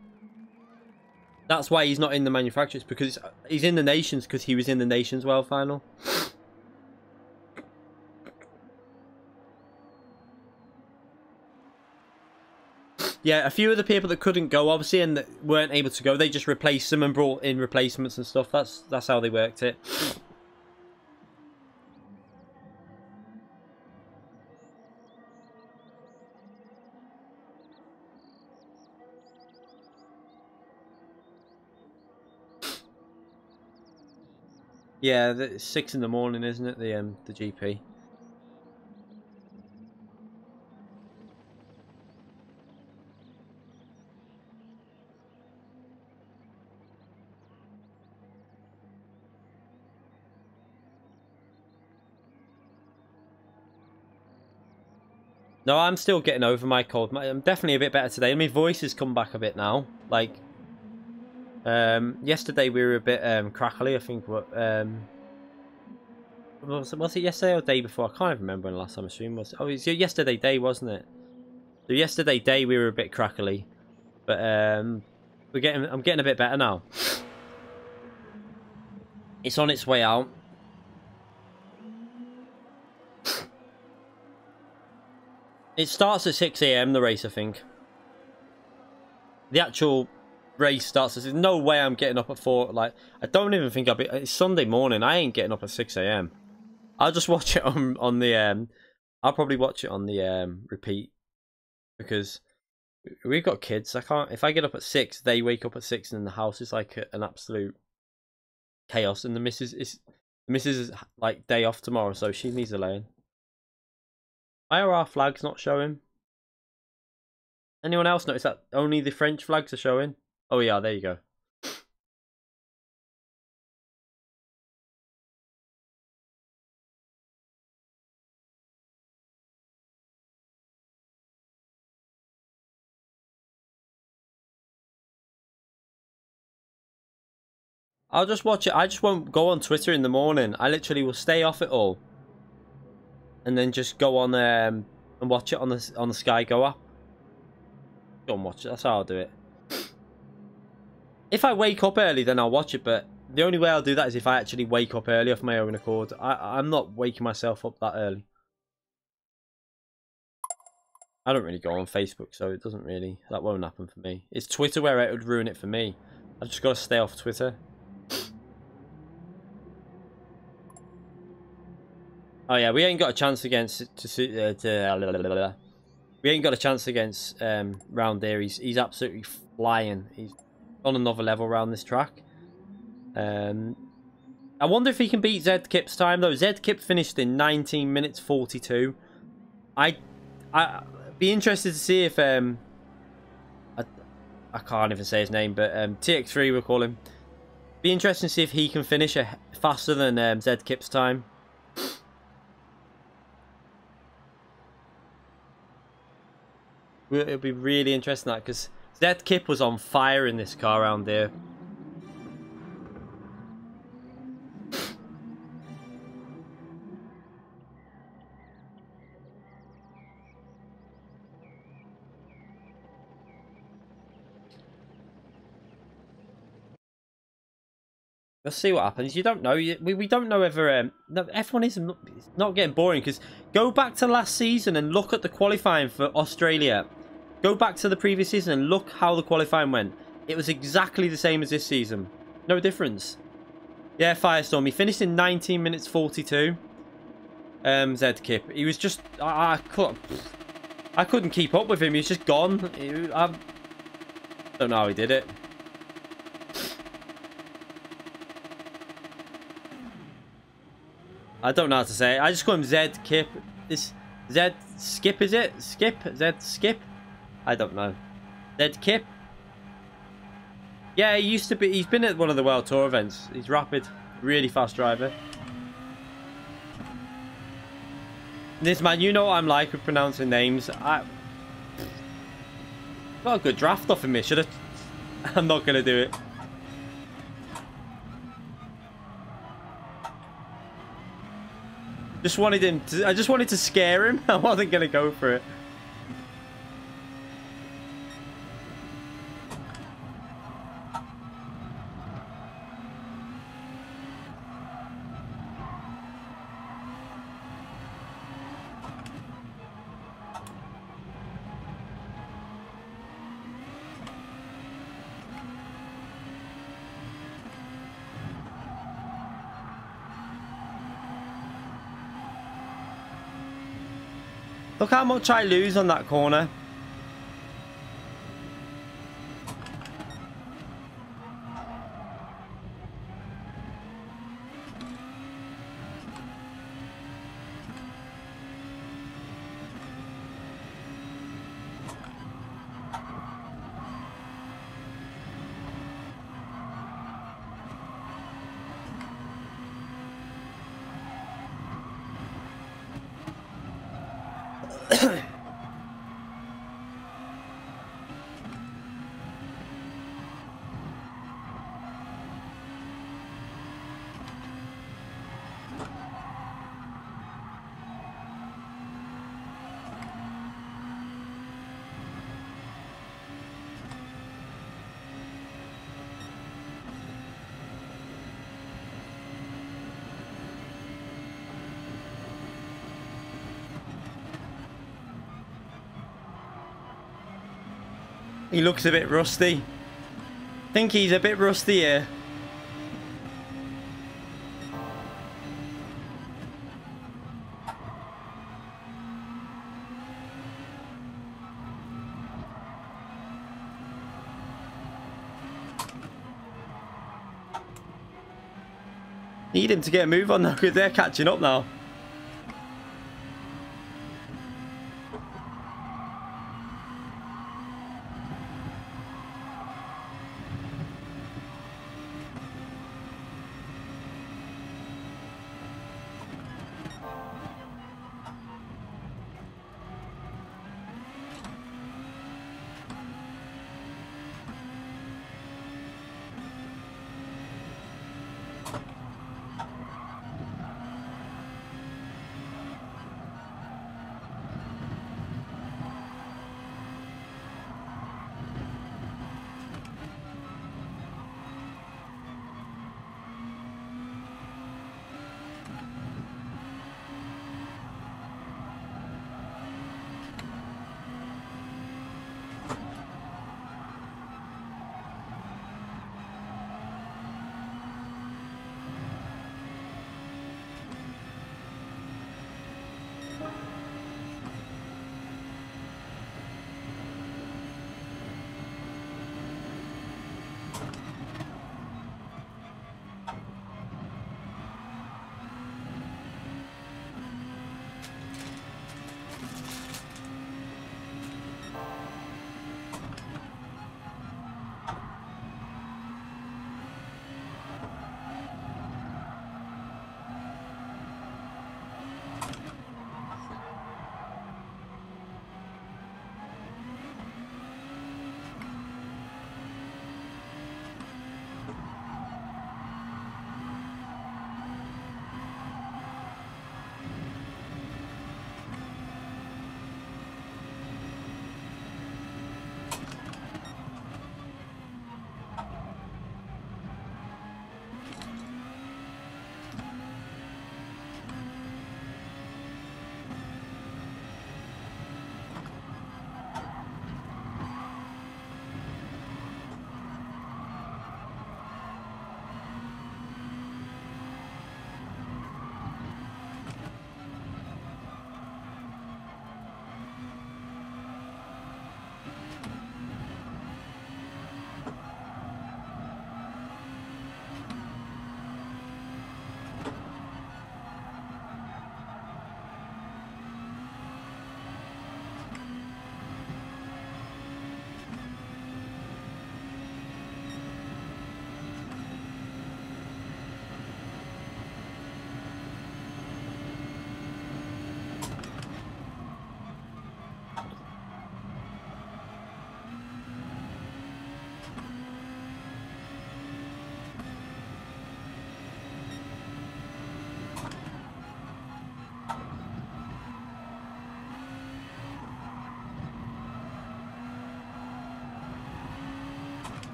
that's why he's not in the manufacturers, because he's in the nations, because he was in the nations world final. Yeah, a few of the people that couldn't go, obviously, and that weren't able to go, they just replaced them and brought in replacements and stuff. That's how they worked it. Yeah, it's 6 in the morning, isn't it? The GP. No, I'm still getting over my cold. I'm definitely a bit better today. My voice has come back a bit now. Like, yesterday we were a bit crackly. I think was it yesterday or the day before? I can't even remember when the last time I streamed was. Oh, it was yesterday day, wasn't it? So yesterday day we were a bit crackly, but I'm getting a bit better now. It's on its way out. It starts at 6 AM, the race, I think. The actual race starts. There's no way I'm getting up at 4. Like, I don't even think it's Sunday morning. I ain't getting up at 6 AM. I'll just watch it on the I'll probably watch it on the repeat, because we've got kids. I can't. If I get up at 6, they wake up at 6, and the house is like an absolute chaos. And the missus is like day off tomorrow, so she needs a lane. Why are our flags not showing? Anyone else notice that only the French flags are showing? Oh yeah, there you go. I'll just watch it. I just won't go on Twitter in the morning. I literally will stay off it all, and then just go on and watch it on the Sky Go app. Go and watch it. That's how I'll do it. If I wake up early, then I'll watch it. But the only way I'll do that is if I actually wake up early off my own accord. I'm not waking myself up that early. I don't really go on Facebook, so it doesn't really. That won't happen for me. It's Twitter where it would ruin it for me. I've just got to stay off Twitter. Oh yeah, we ain't got a chance against we ain't got a chance against round there. He's absolutely flying. He's on another level around this track. I wonder if he can beat Zed Kip's time though. Zed Kip finished in 19 minutes 42. I'd be interested to see if I can't even say his name, but TX3 we'll call him. Be interesting to see if he can finish faster than Zed Kip's time. It'll be really interesting that, because Zed Kip was on fire in this car around here. Let's see what happens. You don't know. We don't know ever. F1 is not getting boring, because go back to last season and look at the qualifying for Australia. Go back to the previous season and look how the qualifying went. It was exactly the same as this season. No difference. Yeah, Firestorm. He finished in 19 minutes 42. Zed Kip. He was just... I couldn't keep up with him. He was just gone. I don't know how he did it. I don't know how to say it. I just call him Zed Kip. This Zed Skip, is it? Skip? Zed Skip? I don't know. Zed Kip? Yeah, he used to be. He's been at one of the World Tour events. He's rapid. Really fast driver. This man, you know what I'm like with pronouncing names. I got a good draft off of me. Should have. I'm not going to do it. Just wanted him to, I just wanted to scare him. I wasn't going to go for it. Look how much I lose on that corner. He looks a bit rusty. I think he's a bit rusty here. Need him to get a move on now because they're catching up now.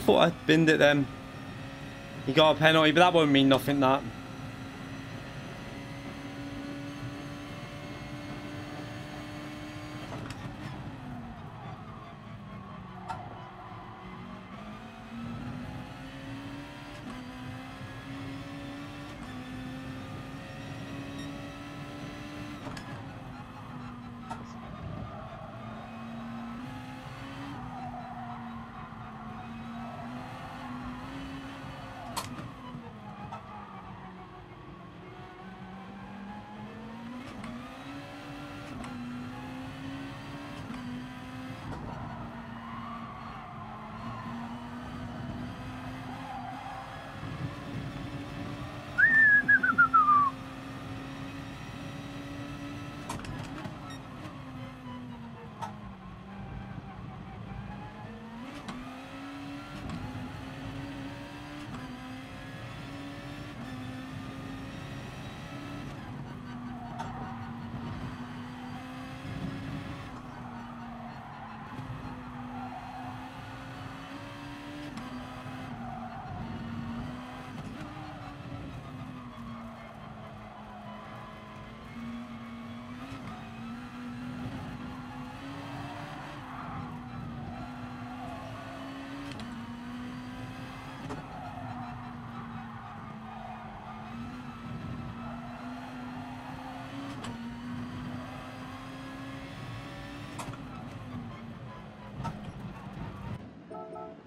thought I binned it then. You got a penalty, but that won't mean nothing, that.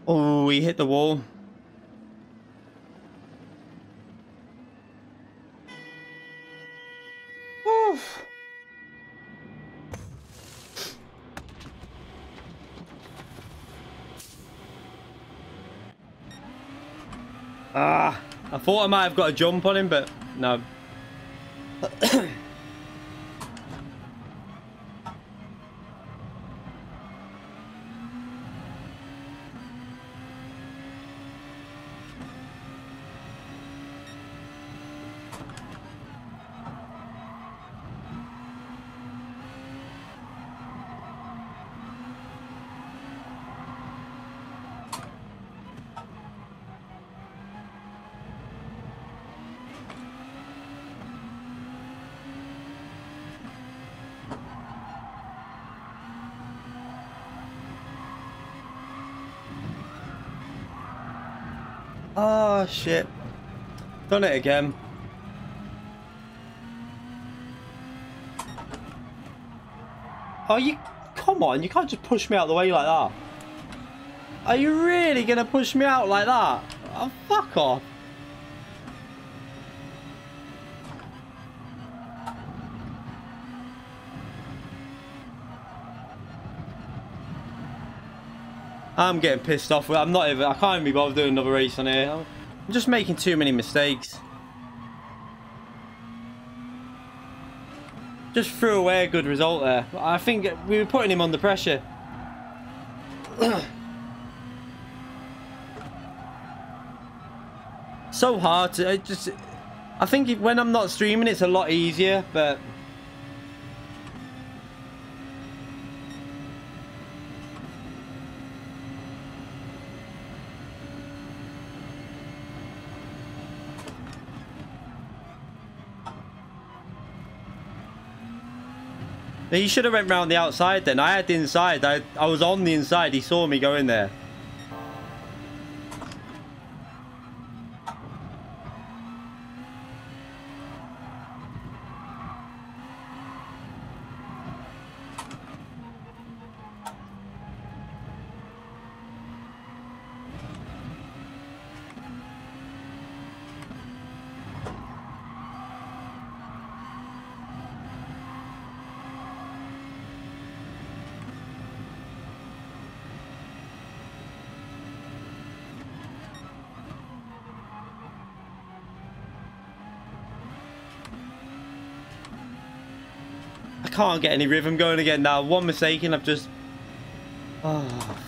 Oh, he hit the wall. Oof. Ah, I thought I might have got a jump on him, but no. Oh, shit. Done it again. Oh, you... Come on, you can't just push me out of the way like that. Are you really going to push me out like that? Oh, fuck off. I'm getting pissed off. I can't even be bothered doing another race on here. I'm just making too many mistakes. Just threw away a good result there. I think we were putting him under pressure. So hard to I think when I'm not streaming it's a lot easier, but he should have went round the outside then. I had the inside. I was on the inside. He saw me go in there. I can't get any rhythm going again now. One mistake and I've just... Oh.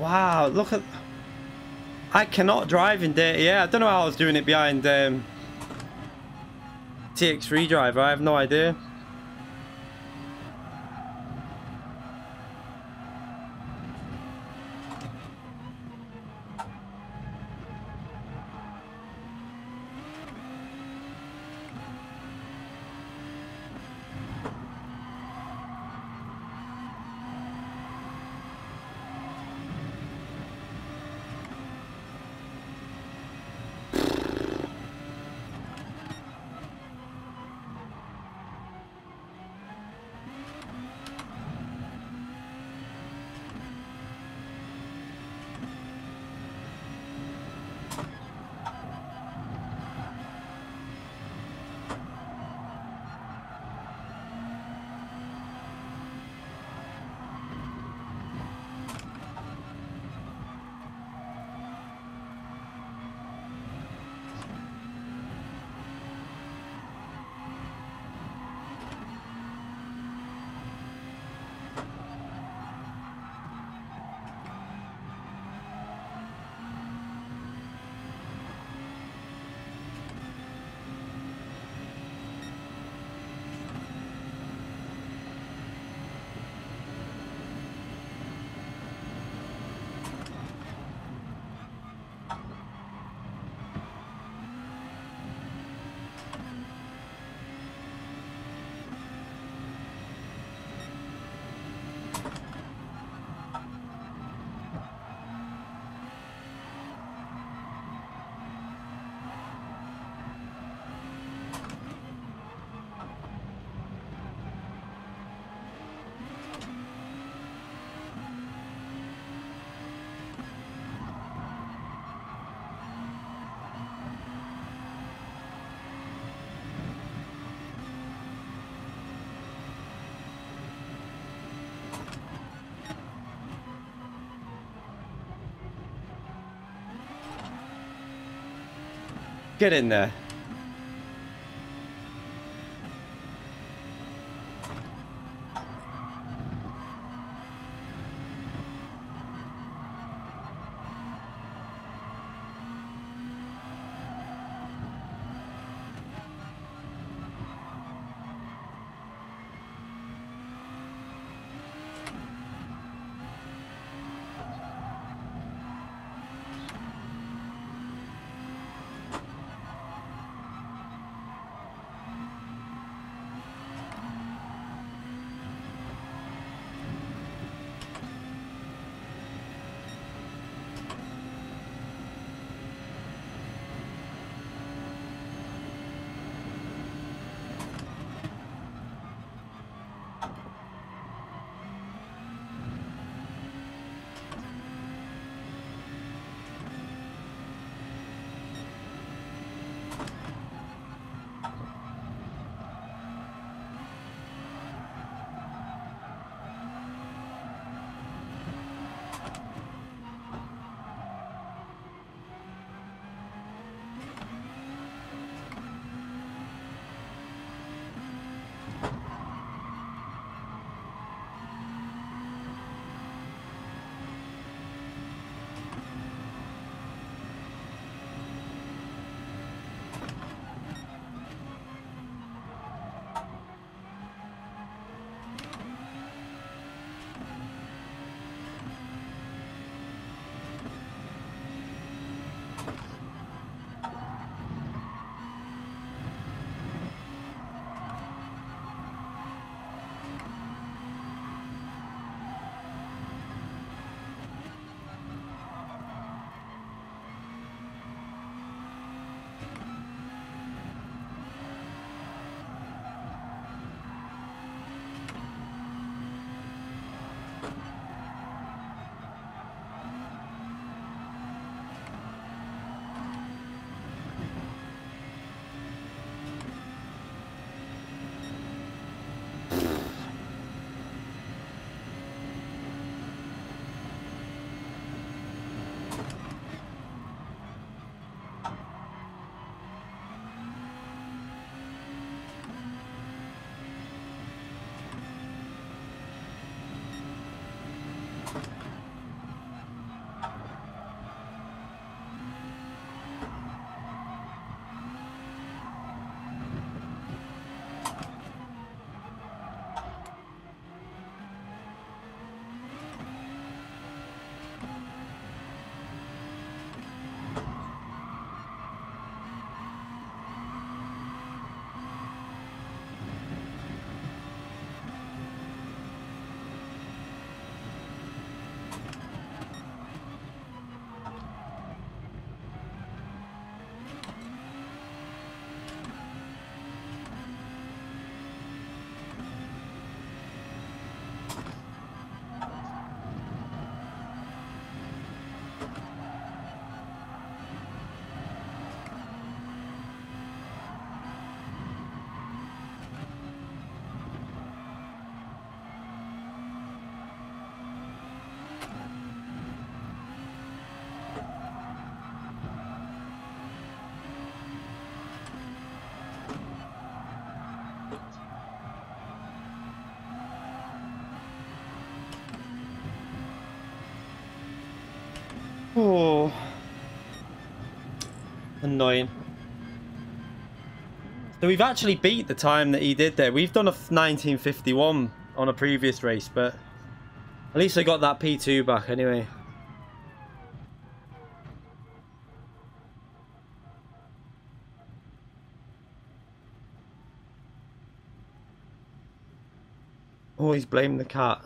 wow, look at... I cannot drive in data. Yeah, I don't know how I was doing it behind TX3 driver. I have no idea. Get in there. Annoying. So we've actually beat the time that he did there. We've done a 1951 on a previous race, but at least I got that P2 back anyway. Always blame the cat.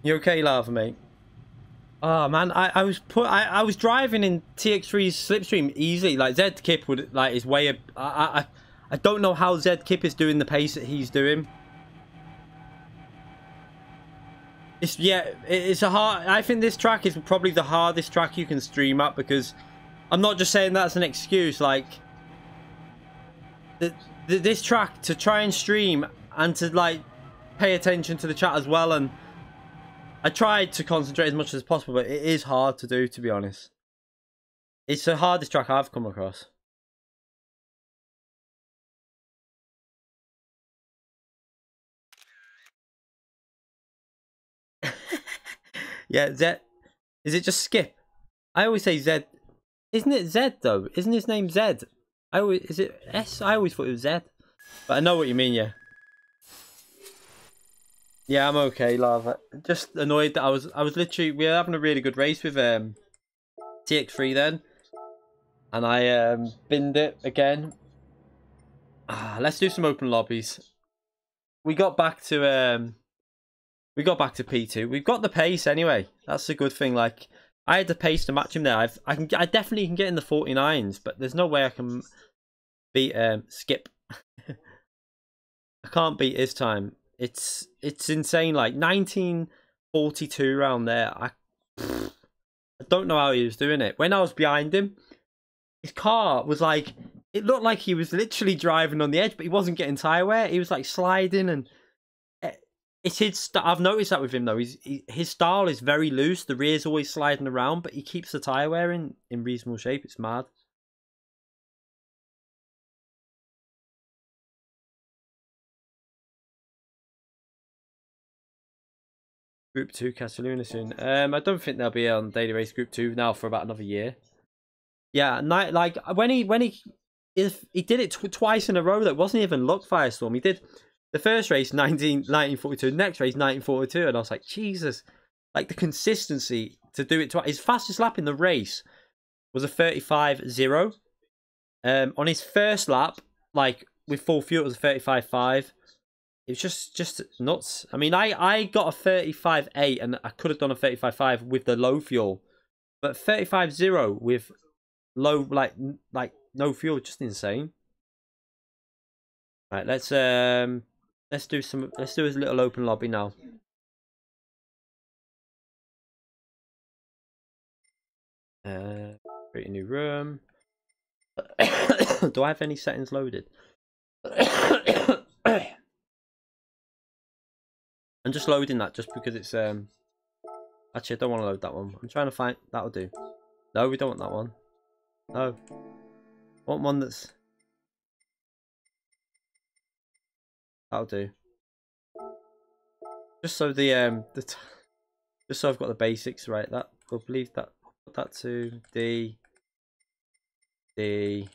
You okay, Lava, mate? Oh man, I was driving in TX3's slipstream easily. Like Z Kip would like his way. I don't know how Z Kip is doing the pace that he's doing. It's a hard. I think this track is probably the hardest track you can stream at, because I'm not just saying that's an excuse. Like this track, to try and stream and to like pay attention to the chat as well, and I tried to concentrate as much as possible, but it is hard to do, to be honest. It's the hardest track I've come across. Yeah, Zed. Is it just Skip? I always say Zed. Isn't it Zed though? Isn't his name Zed? Is it S? I always thought it was Zed. But I know what you mean, yeah. Yeah, I'm okay, Lava. Just annoyed that I was literally, we were having a really good race with TX3 then, and I binned it again. Let's do some open lobbies. We got back to P2. We've got the pace anyway. That's a good thing. Like, I had the pace to match him there. I definitely can get in the 49s, but there's no way I can beat Skip. I can't beat his time. It's insane. Like 1942 around there. I don't know how he was doing it. When I was behind him, his car was like, it looked like he was literally driving on the edge, but he wasn't getting tyre wear. He was like sliding, and it's his. I've noticed that with him though. His style is very loose. The rear's always sliding around, but he keeps the tyre wear in reasonable shape. It's mad. Group 2 Cataluna soon. I don't think they'll be on Daily Race Group 2 now for about another year. Yeah, like when he did it twice in a row, that wasn't even luck, Firestorm. He did the first race 1942, next race 1942, and I was like, Jesus, like the consistency to do it twice. His fastest lap in the race was a 35.0. On his first lap, like with full fuel, it was a 35.5. It was just nuts. I mean, I got a 35.8 and I could have done a 35.5 with the low fuel, but 35.0 with low, like no fuel, just insane. Right, let's do a little open lobby now. Create a new room. Do I have any settings loaded? I'm just loading that just because it's actually, I don't want to load that one. I'm trying to find, that'll do. No, we don't want that one. No. I want one that's, that'll do. Just so just so I've got the basics right. That we'll leave that. Put that to D. We're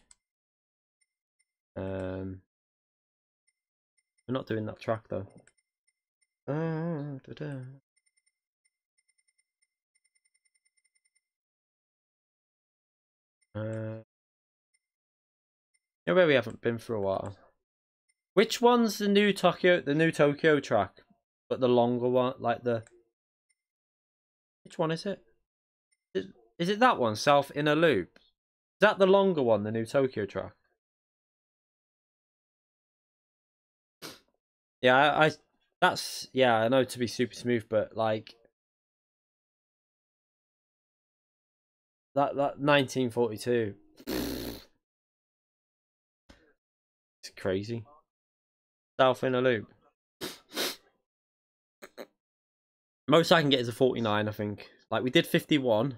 not doing that track though. You know where we haven't been for a while. Which one's the new Tokyo track, but the longer one, like the. Which one is it? Is it that one, South Inner Loop? Is that the longer one, the new Tokyo track? Yeah, that's, yeah, I know, to be super smooth, but like that 1942. It's crazy. South Inner Loop. Most I can get is a 49, I think. Like we did 51.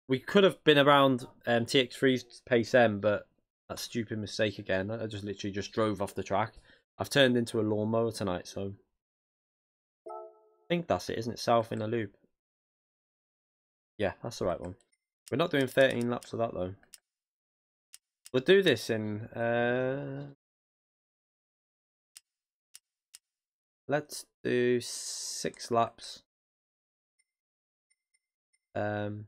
We could have been around TX3's pace M, but that stupid mistake again. I just literally just drove off the track. I've turned into a lawnmower tonight, so I think that's it, isn't it? South Inner Loop. Yeah, that's the right one. We're not doing 13 laps of that though. We'll do this in let's do 6 laps. Let's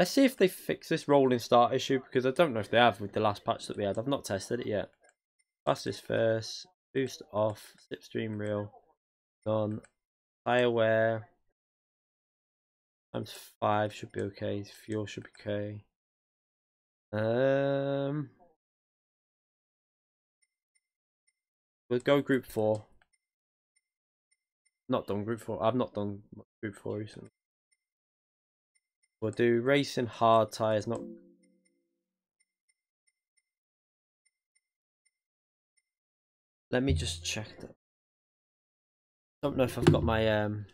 see if they fix this rolling start issue, because I don't know if they have with the last patch that we had. I've not tested it yet. Fastest first, boost off, slipstream reel, done. Tire wear times 5 should be okay. Fuel should be okay. We'll go group 4. Not done group 4. I've not done group 4 recently. We'll do racing hard tires, not. Let me just check that. Don't know if I've got my I'm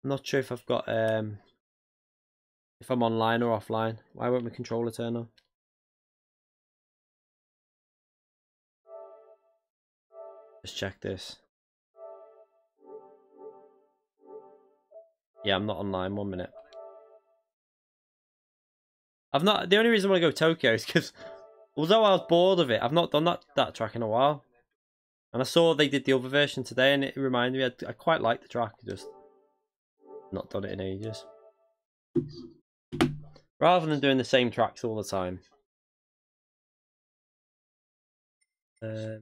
not sure if I've got if I'm online or offline. Why won't my controller turn on? Just check this. Yeah, I'm not online. 1 minute. I've not. The only reason I want to go Tokyo is because, although I was bored of it, I've not done that track in a while. And I saw they did the other version today, and it reminded me I quite like the track. Just not done it in ages. Rather than doing the same tracks all the time. I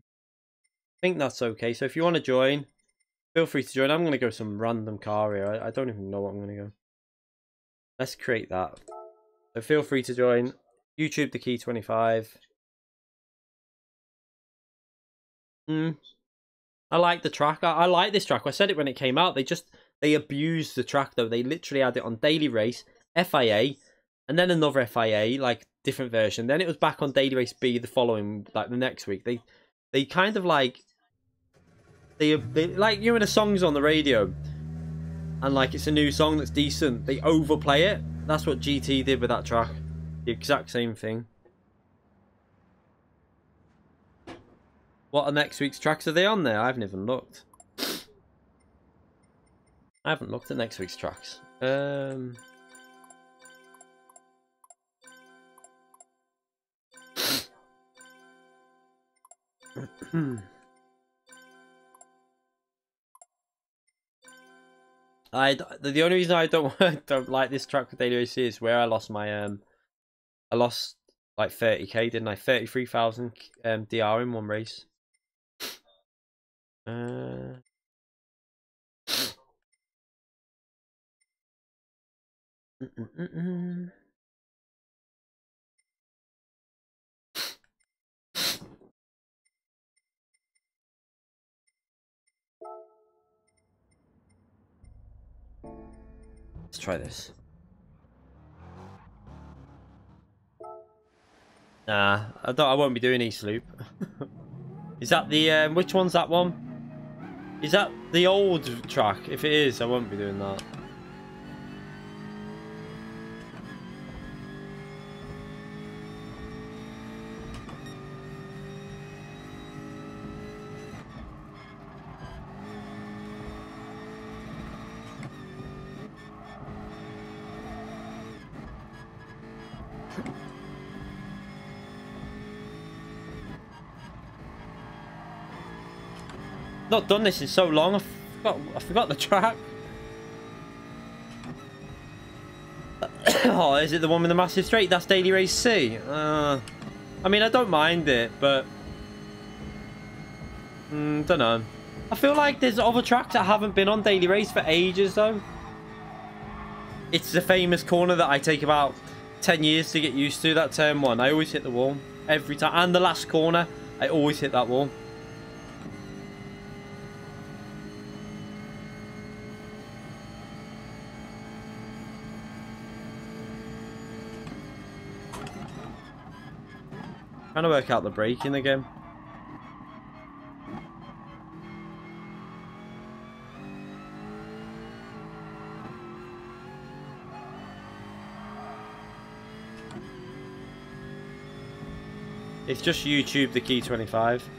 think that's okay. So if you want to join, feel free to join. I'm going to go some random car here. I don't even know what I'm going to go. Let's create that. So feel free to join. YouTube the Key 25. I like the track. I like this track. I said it when it came out. They abused the track though. They literally had it on Daily Race, FIA, and then another FIA, like different version. Then it was back on Daily Race B the following, like the next week. They kind of like they like, you know, when a song's on the radio and like it's a new song that's decent, they overplay it. That's what GT did with that track. The exact same thing. What are next week's tracks? Are they on there? I haven't even looked. I haven't looked at next week's tracks. The only reason I don't like this track with ADAC is where I lost my I lost like 30k, didn't I? 33,000 DR in one race. Let's try this. Nah, I won't be doing East Loop. Is that the which one's that one? Is that the old track? If it is, I won't be doing that. Not done this in so long. I forgot the track. Oh, is it the one with the massive straight? That's Daily Race C. I mean, I don't mind it, but don't know. I feel like there's other tracks that haven't been on Daily Race for ages, though. It's the famous corner that I take about 10 years to get used to. That turn 1, I always hit the wall every time, and the last corner, I always hit that wall. Trying to work out the braking again. It's just YouTube the Key 25.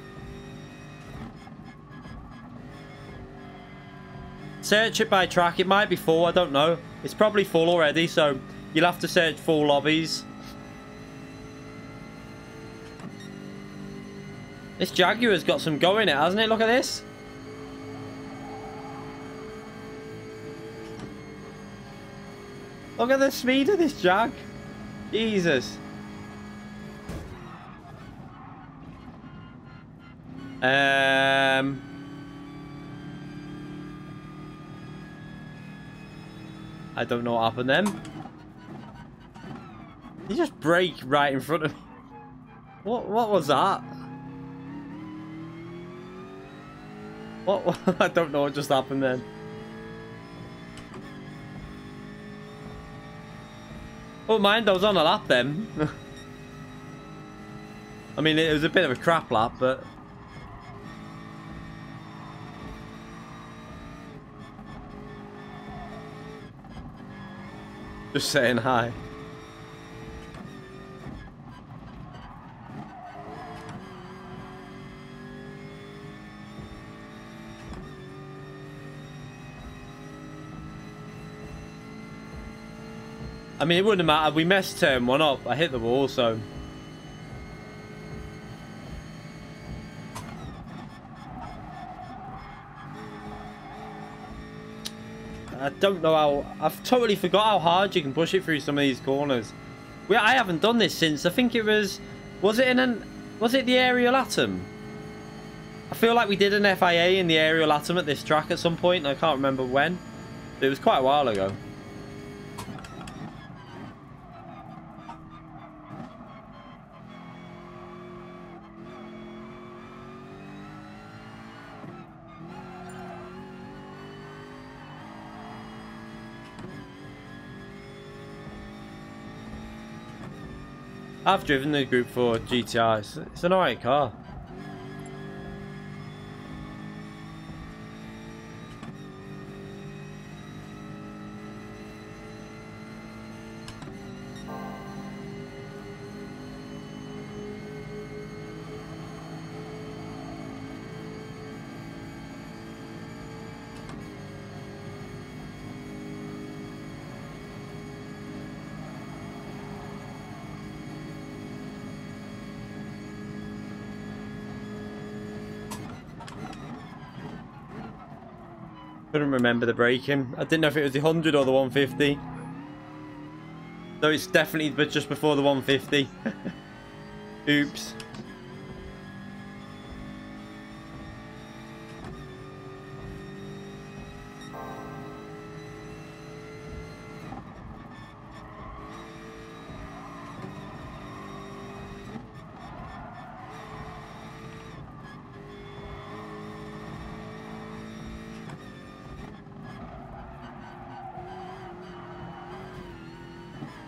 Search it by track. It might be full. I don't know. It's probably full already, so you'll have to search full lobbies. This Jaguar's got some go in it, hasn't it? Look at this. Look at the speed of this Jag. Jesus. I don't know what happened then. He just brake right in front of me. What was that? What? I don't know what just happened then. Oh, mind, I was on a lap then. I mean, it was a bit of a crap lap, but... Just saying hi. I mean, it wouldn't matter. We messed turn one up. I hit the wall, so... I don't know how... I've totally forgot how hard you can push it through some of these corners. I haven't done this since... I think it was... Was it the aerial atom? I feel like we did an FIA in the aerial atom at this track at some point. I can't remember when. But it was quite a while ago. I've driven the Group 4 GTI. It's an alright car. Couldn't remember the braking. I didn't know if it was the 100 or the 150. Though it's definitely but just before the 150. Oops.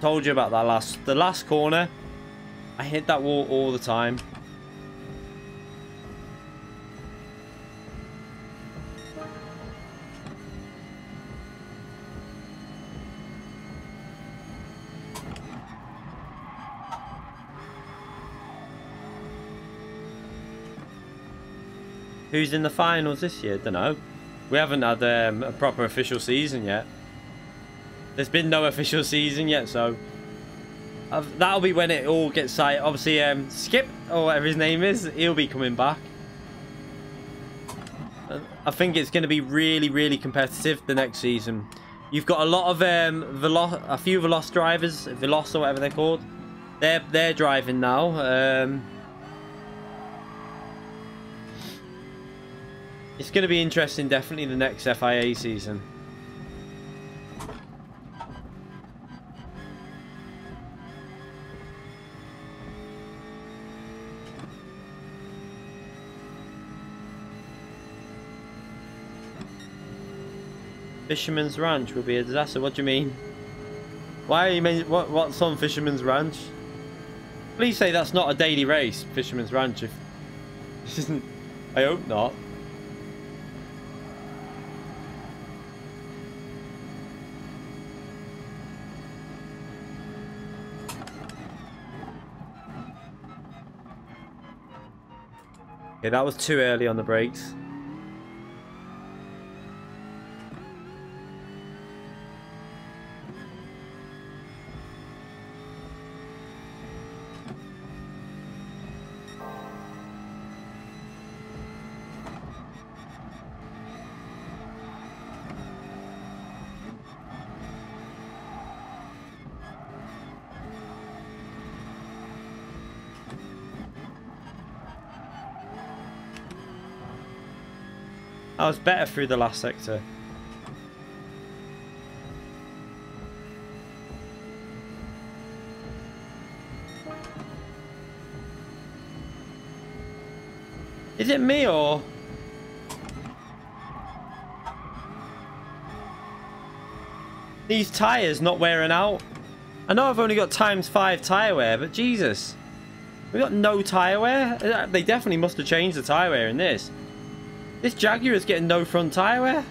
Told you about that the last corner. I hit that wall all the time. Who's in the finals this year? Don't know. We haven't had a proper official season yet. There's been no official season yet, so that'll be when it all gets signed. Obviously, Skip, or whatever his name is, he'll be coming back. I think it's going to be really, really competitive the next season. You've got a lot of a few Veloz drivers, Veloz or whatever they're called. They're driving now. It's going to be interesting, definitely the next FIA season. Fisherman's Ranch will be a disaster. What do you mean? Why are you mean what's on Fisherman's Ranch? Please say that's not a daily race, Fisherman's Ranch. If this isn't, I hope not. Okay, that was too early on the brakes. I was better through the last sector. Is it me or... these tyres not wearing out? I know I've only got ×5 tyre wear, but Jesus. We've got no tyre wear? They definitely must have changed the tyre wear in this. This Jaguar is getting no front tyre wear?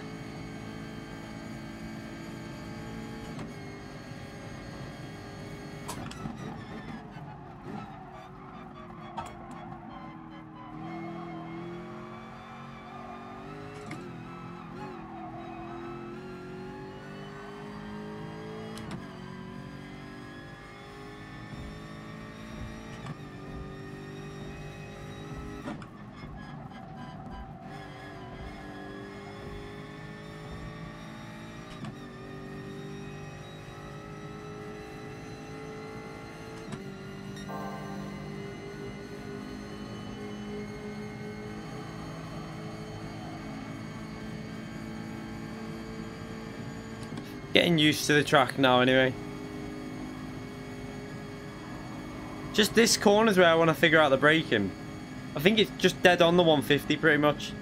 Getting used to the track now anyway. Just this corner's where I want to figure out the braking. I think it's just dead on the 150 pretty much.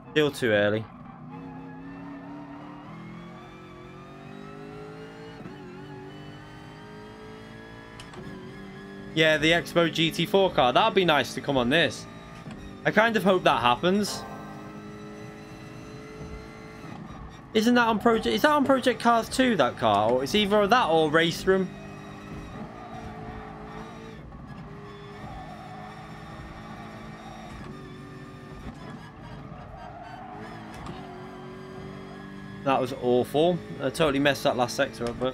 Still too early. Yeah, the Expo GT4 car. That'd be nice to come on this. I kind of hope that happens. Isn't that on Project... is that on Project Cars 2, that car? Or it's either that or Race Room. That was awful. I totally messed that last sector up, but...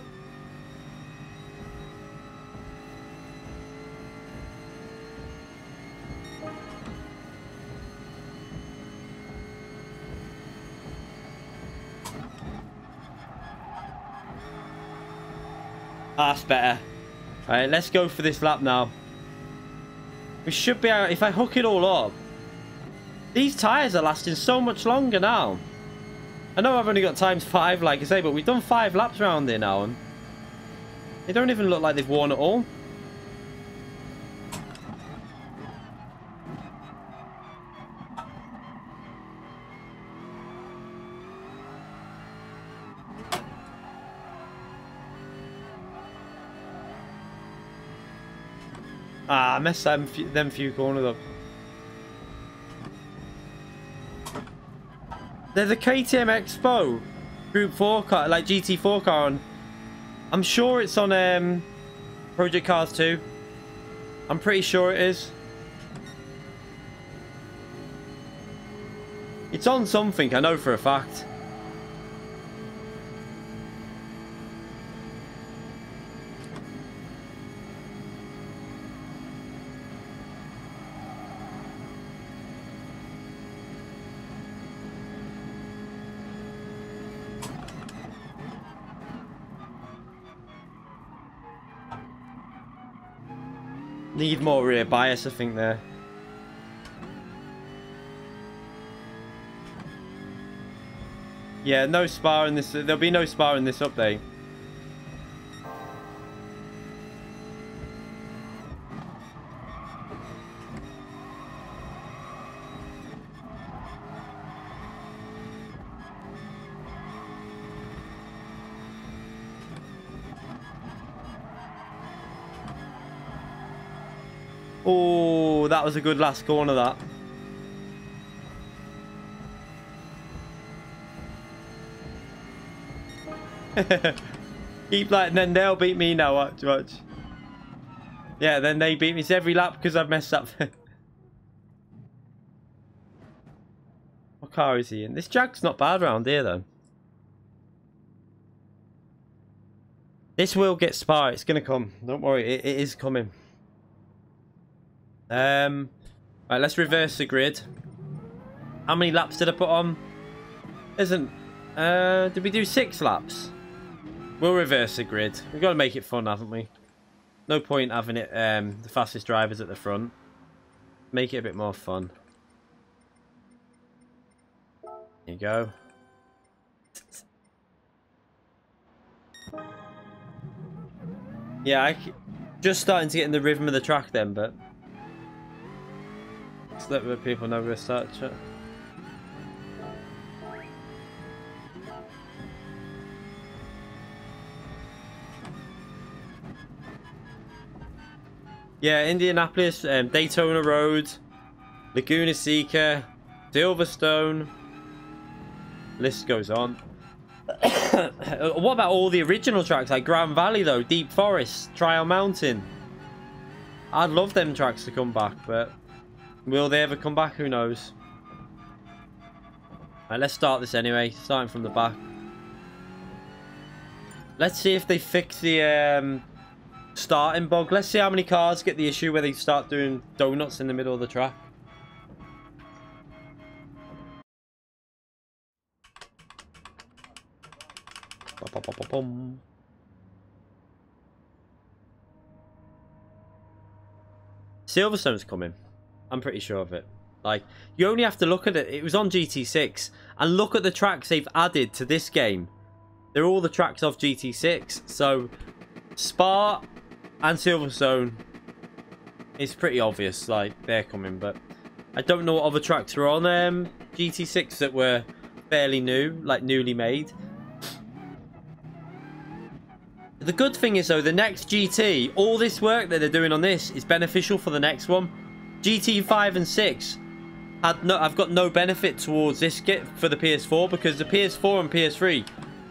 that's better. Alright, let's go for this lap now. We should be out. If I hook it all up, these tyres are lasting so much longer now. I know I've only got ×5, like I say, but we've done 5 laps around here now, and they don't even look like they've worn at all. Ah, I messed them few corners up. There's a KTM Expo Group 4 car, like GT4 car on. I'm sure it's on Project Cars 2. I'm pretty sure it is. It's on something, I know for a fact. Need more rear bias, I think, there. Yeah, no spar in this. There'll be no spar in this update. Oh, that was a good last corner, that. Keep like, and then they'll beat me now, watch. Yeah, then they beat me. It's every lap because I've messed up. What car is he in? This Jag's not bad around here, though. This will get spar. It's going to come. Don't worry, it is coming. Right, let's reverse the grid. How many laps did I put on? Did we do 6 laps? We'll reverse the grid. We've got to make it fun, haven't we? No point having it the fastest drivers at the front. make it a bit more fun. There you go. Yeah, just starting to get in the rhythm of the track then, but just let people know we're starting to. Yeah, Indianapolis, Daytona Road, Laguna Seca, Silverstone. List goes on. What about all the original tracks like Grand Valley though, Deep Forest, Trial Mountain? I'd love them tracks to come back, but will they ever come back? Who knows? Alright, let's start this anyway, starting from the back. Let's see if they fix the starting bug. Let's see how many cars get the issue where they start doing donuts in the middle of the track. Silverstone's coming. I'm pretty sure of it. Like, you only have to look at it. It was on GT6. And look at the tracks they've added to this game. They're all the tracks of GT6. So, Spa and Silverstone, it's pretty obvious. Like, they're coming. But I don't know what other tracks were on GT6 that were fairly new. Like, newly made. The good thing is, though, the next GT, all this work that they're doing on this is beneficial for the next one. GT 5 and 6, I've got no benefit towards this kit for the PS4 because the PS4 and PS3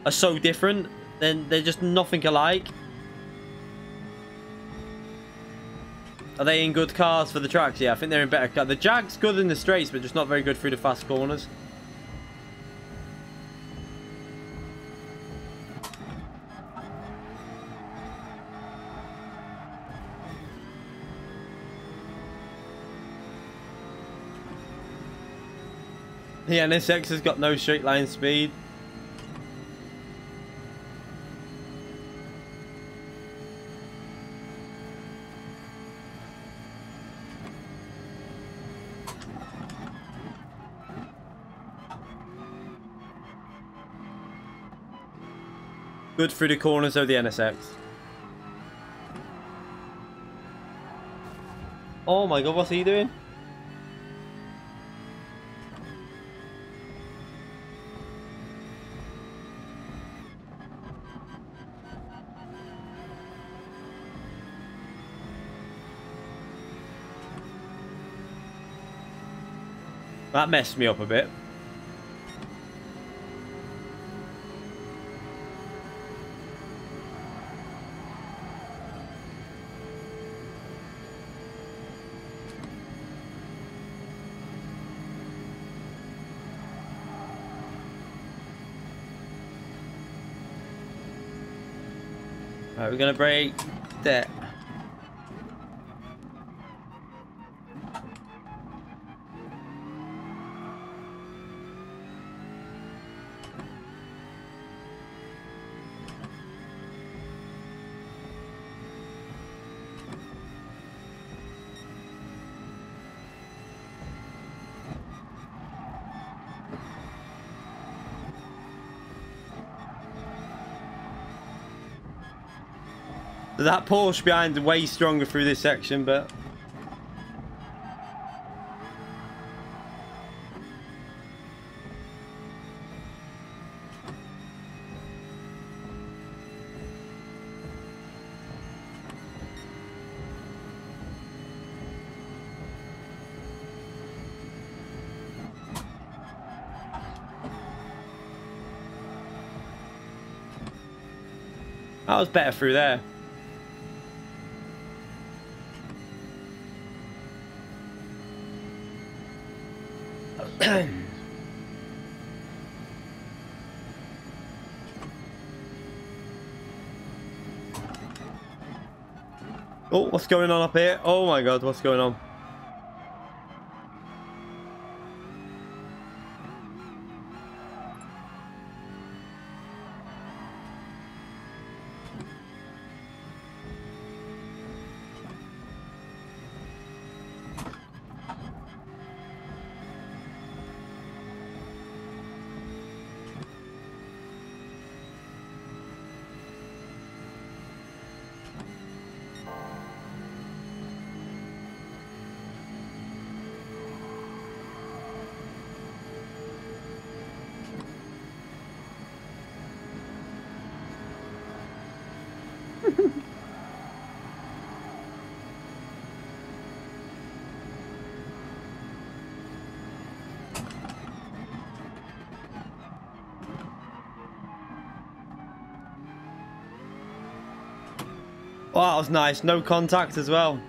are so different. Then they're just nothing alike. Are they in good cars for the tracks? Yeah, I think they're in better cars. The Jag's good in the straights, but just not very good through the fast corners. The NSX has got no straight line speed. Good through the corners of the NSX. Oh my god, what's he doing? That messed me up a bit. Alright, we're gonna break that. That Porsche behind way stronger through this section, but that was better through there. Oh, what's going on up here? Oh my god, what's going on? Oh, that was nice. No contact as well.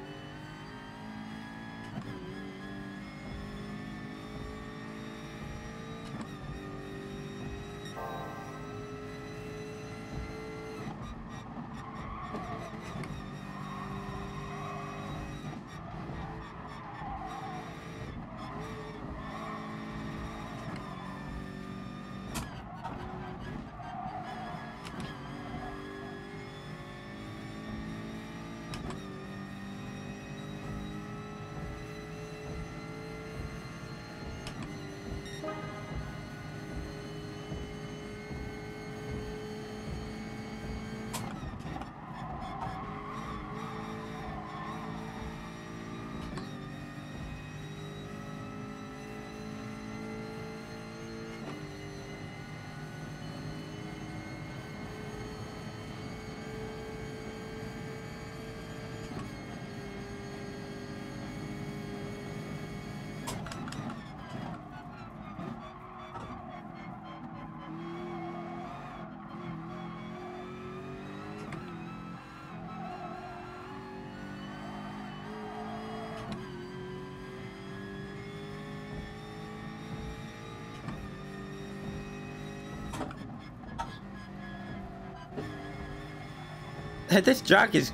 This Jag is,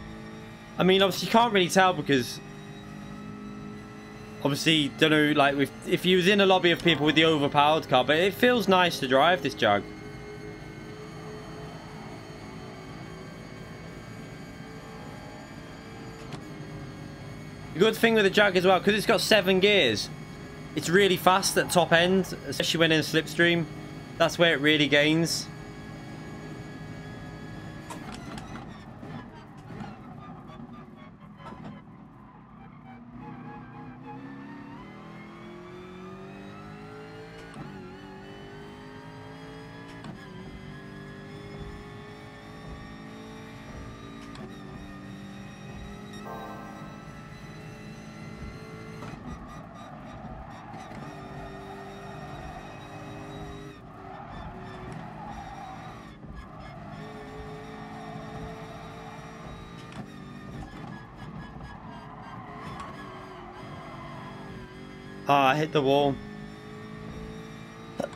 I mean, obviously you can't really tell because obviously, don't know, like if you was in a lobby of people with the overpowered car, but it feels nice to drive this Jag. The good thing with the Jag as well, because it's got 7 gears, it's really fast at top end, especially when in slipstream. That's where it really gains. Ah, I hit the wall.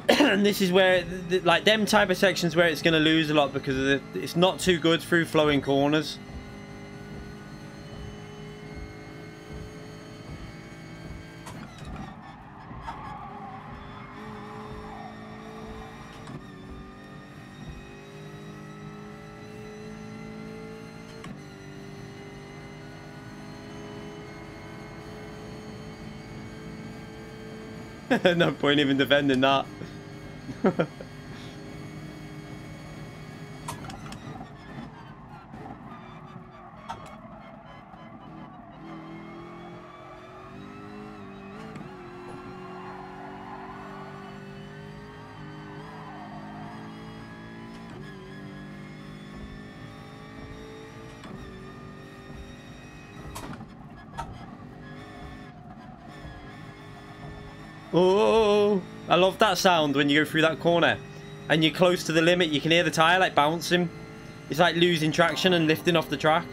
And this is where, like, them type of sections where it's going to lose a lot because it's not too good through flowing corners. No point even defending that. Oh, I love that sound when you go through that corner and you're close to the limit. You can hear the tyre like bouncing. It's like losing traction and lifting off the track.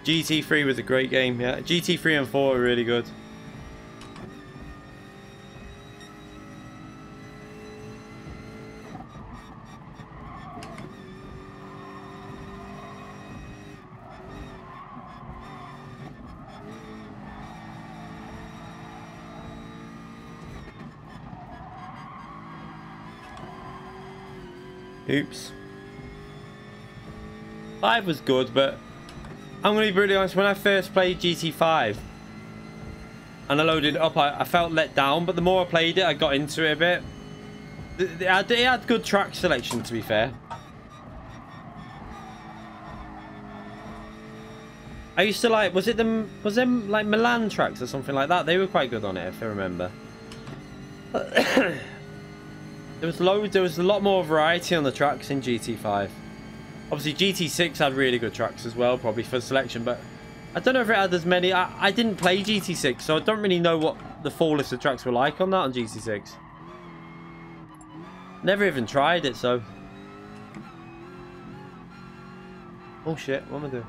GT3 was a great game, yeah. GT3 and 4 are really good. Oops. 5 was good, but I'm going to be brutally honest, when I first played GT5 and I loaded it up, I felt let down, but the more I played it, I got into it a bit. It had good track selection, to be fair. I used to like, was them like Milan tracks or something like that? They were quite good on it, if I remember. There was a lot more variety on the tracks in GT5. Obviously GT6 had really good tracks as well, probably for selection, but I don't know if it had as many. I didn't play GT6, so I don't really know what the full list of tracks were like on that on GT6. Never even tried it, so... Oh shit, what am I doing?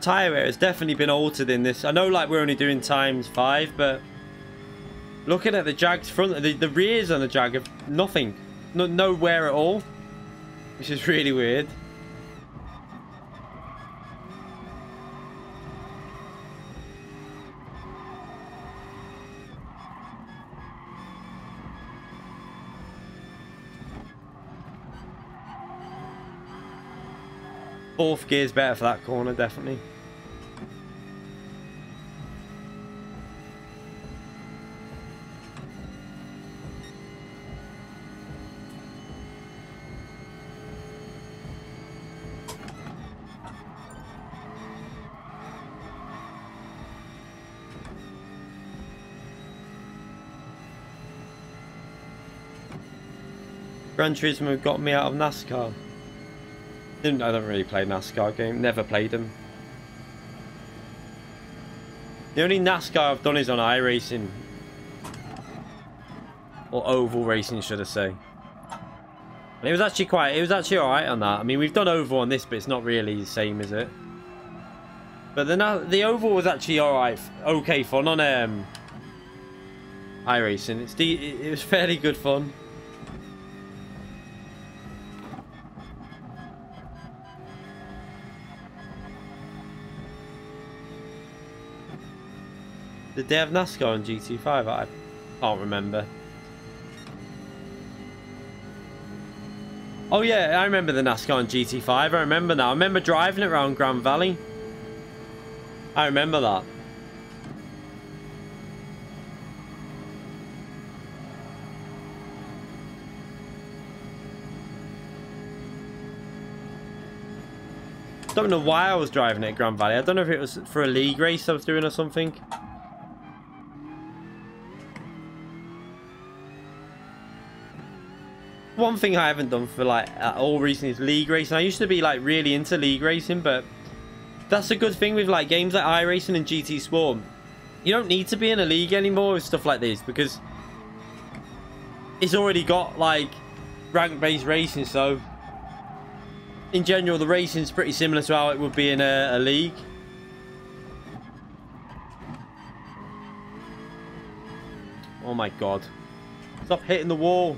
Tyre wear has definitely been altered in this. I know like we're only doing ×5, but looking at the Jag's front, the rears on the Jag have nothing. No wear at all, which is really weird. Fourth gear's better for that corner, definitely. Gran Turismo got me out of NASCAR. I don't really play NASCAR game. Never played them. The only NASCAR I've done is on iRacing. Or oval racing, should I say. And it was actually alright on that. I mean, we've done oval on this, but it's not really the same, is it? But the oval was actually alright. Okay fun on iRacing. It was fairly good fun. Did they have NASCAR on GT5? I can't remember. Oh yeah, I remember the NASCAR on GT5. I remember now. I remember driving it around Grand Valley. I remember that. Don't know why I was driving it at Grand Valley. I don't know if it was for a league race I was doing or something. One thing I haven't done for like all recently is league racing. I used to be like really into league racing, but that's a good thing with like games like iRacing and GT Sport. You don't need to be in a league anymore with stuff like this because it's already got like rank-based racing. So in general, the racing's pretty similar to how it would be in a league. Oh my god! Stop hitting the wall.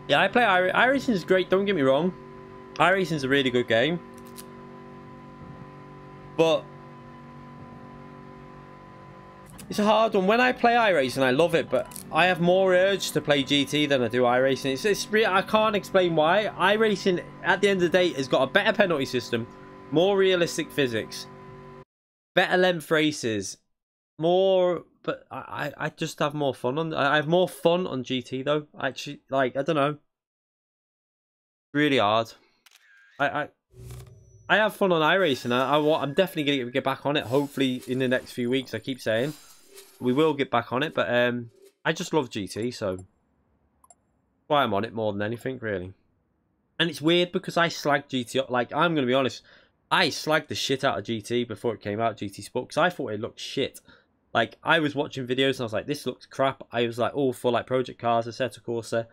Yeah, I play iRacing is great, don't get me wrong. iRacing is a really good game. But it's a hard one. When I play iRacing, I love it, but I have more urge to play GT than I do iRacing. I can't explain why. iRacing, at the end of the day, has got a better penalty system, more realistic physics, better length races, more... But I just have more fun on... I have more fun on GT, though. Actually, like, I don't know. Really hard. I have fun on iRacing. I'm definitely going to get back on it, hopefully, in the next few weeks. I keep saying. We will get back on it, but I just love GT, so... why I'm on it more than anything, really. And it's weird because I slagged GT. Like, I'm going to be honest, I slagged the shit out of GT before it came out, GT Sport, because I thought it looked shit. Like, I was watching videos and I was like, this looks crap. I was like, all for like Project Cars, Assetto Corsa.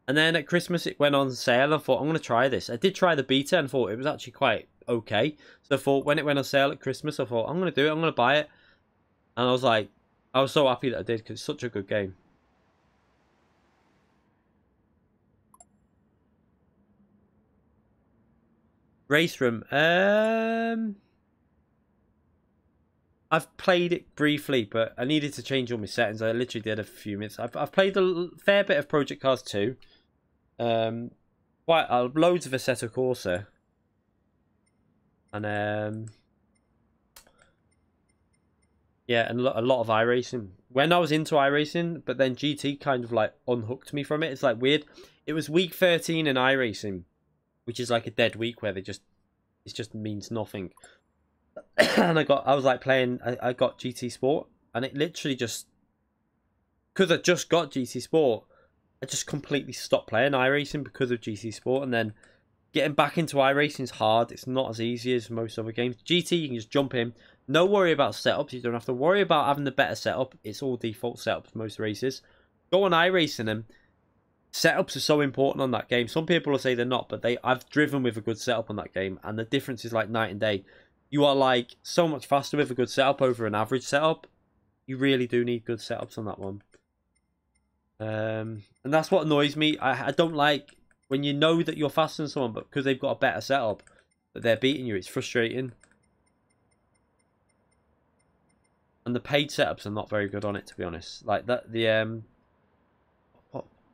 And then at Christmas it went on sale. I thought, I'm going to try this. I did try the beta and thought it was actually quite okay. So I thought when it went on sale at Christmas, I thought, I'm going to do it. I'm going to buy it. And I was like, I was so happy that I did because it's such a good game. Race Room. I've played it briefly, but I needed to change all my settings. I literally did a few minutes. I've played a fair bit of Project Cars 2. Loads of Assetto Corsa. And yeah, and a lot of iRacing. When I was into iRacing, but then GT kind of like unhooked me from it. It's like weird. It was week 13 in iRacing, which is like a dead week where it just means nothing. And I was like playing, I got GT Sport, and it literally just, because I just got GT Sport, I just completely stopped playing iRacing because of GT Sport. And then getting back into iRacing is hard. It's not as easy as most other games. GT, you can just jump in, no worry about setups. You don't have to worry about having the better setup. It's all default setups most races. Go on iRacing, and setups are so important on that game. Some people will say they're not, but I've driven with a good setup on that game, and the difference is like night and day. You are like so much faster with a good setup over an average setup. You really do need good setups on that one. And that's what annoys me. I don't like when you know that you're faster than someone, but because they've got a better setup, that they're beating you. It's frustrating. And the paid setups are not very good on it, to be honest. Like that,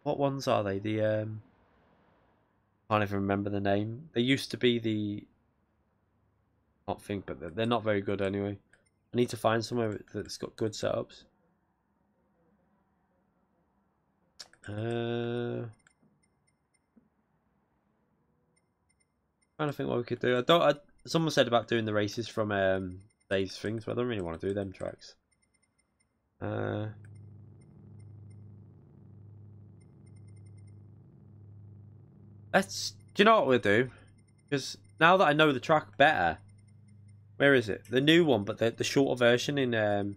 what ones are they? I can't even remember the name. They used to be the, I don't think, but they're not very good anyway. I need to find somewhere that's got good setups. Trying to think what we could do. Someone said about doing the races from these things, but I don't really want to do them tracks. Do you know what we'll do? Because now that I know the track better, where is it? The new one, but the shorter version in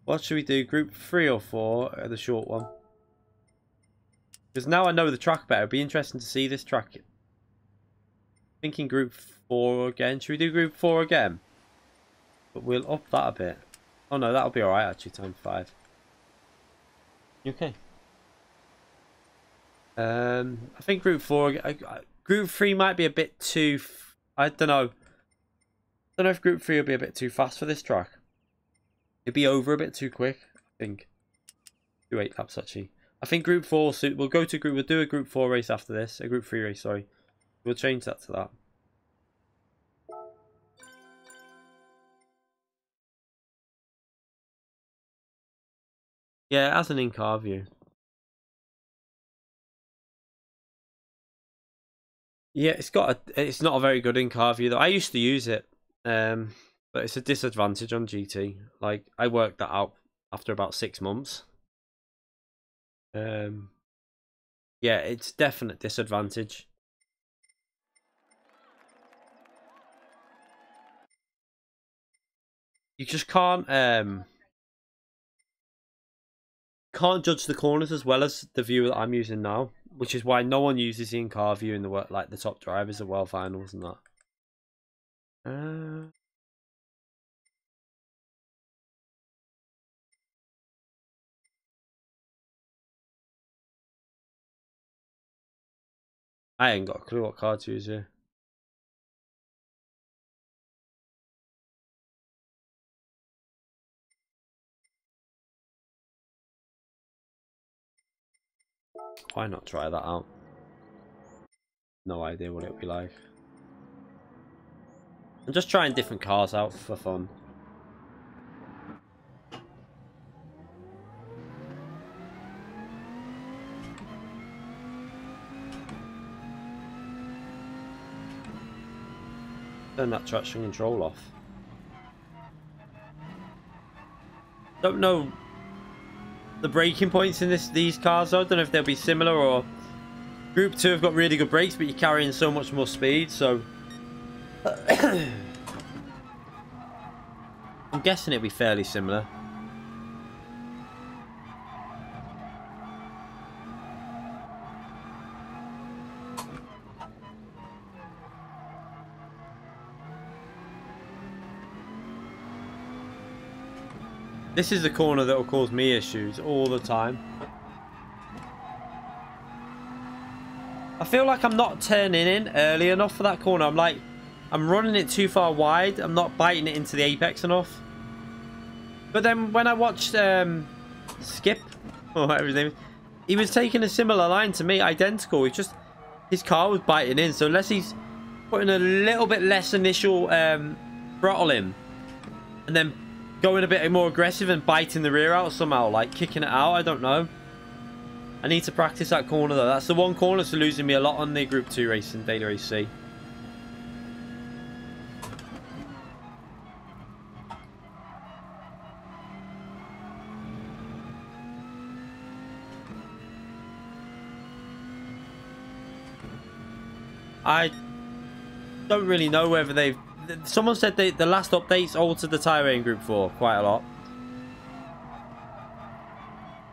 what should we do? Group 3 or 4? The short one. Because now I know the track better. It'd be interesting to see this track. Thinking Group 4 again. Should we do Group 4 again? But we'll up that a bit. Oh no, that'll be alright actually, time 5. Okay. I think Group 4... Group 3 might be a bit too... I don't know. I don't know if Group 3 will be a bit too fast for this track. It'd be over a bit too quick, I think. 2 8 laps actually. I think Group 4 we'll go to We'll do a Group 4 race after this. A Group 3 race, sorry. We'll change that to that. Yeah, it has an in-car view. Yeah, it's not a very good in-car view though. I used to use it. But it's a disadvantage on GT. Like, I worked that out after about 6 months. Yeah, it's definite disadvantage. You just can't judge the corners as well as the view that I'm using now, which is why no one uses the in-car view in the work, like the top drivers of World Finals and that. I ain't got a clue what car to use here. Why not try that out? No idea what it would be like. I'm just trying different cars out for fun. Turn that traction control off. Don't know the braking points in these cars, though. I don't know if they'll be similar, or Group 2 have got really good brakes, but you're carrying so much more speed, so I'm guessing it'll be fairly similar. This is the corner that will cause me issues all the time. I feel like I'm not turning in early enough for that corner. I'm running it too far wide. I'm not biting it into the apex enough. But then when I watched Skip, or whatever his name is, he was taking a similar line to me, identical. It's just his car was biting in. So unless he's putting a little bit less initial throttle in, and then going a bit more aggressive and biting the rear out somehow, like kicking it out, I don't know. I need to practice that corner though. That's the one corner that's losing me a lot on the Group 2 racing, Daily Race C. I don't really know whether they've... Someone said the last updates altered the tyre in Group 4 quite a lot.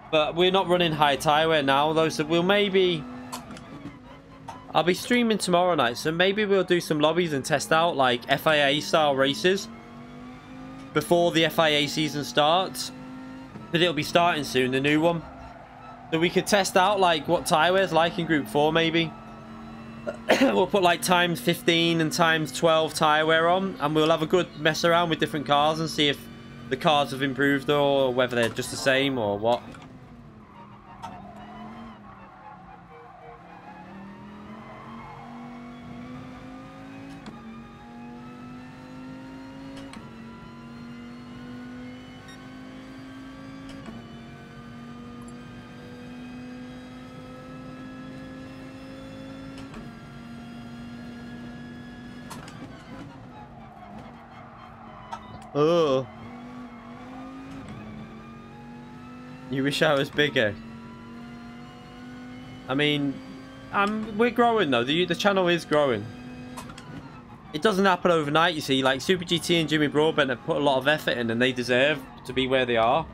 But we're not running high tyre wear now though, so we'll maybe... I'll be streaming tomorrow night, so maybe we'll do some lobbies and test out like FIA style races before the FIA season starts. But it'll be starting soon, the new one. So we could test out like what tyre wear's like in Group 4 maybe. We'll put like times 15 and times 12 tyre wear on, and we'll have a good mess around with different cars and see if the cars have improved or whether they're just the same or what. Oh, you wish I was bigger. I mean, we're growing though. The channel is growing. It doesn't happen overnight, you see. Like Super GT and Jimmy Broadbent have put a lot of effort in, and they deserve to be where they are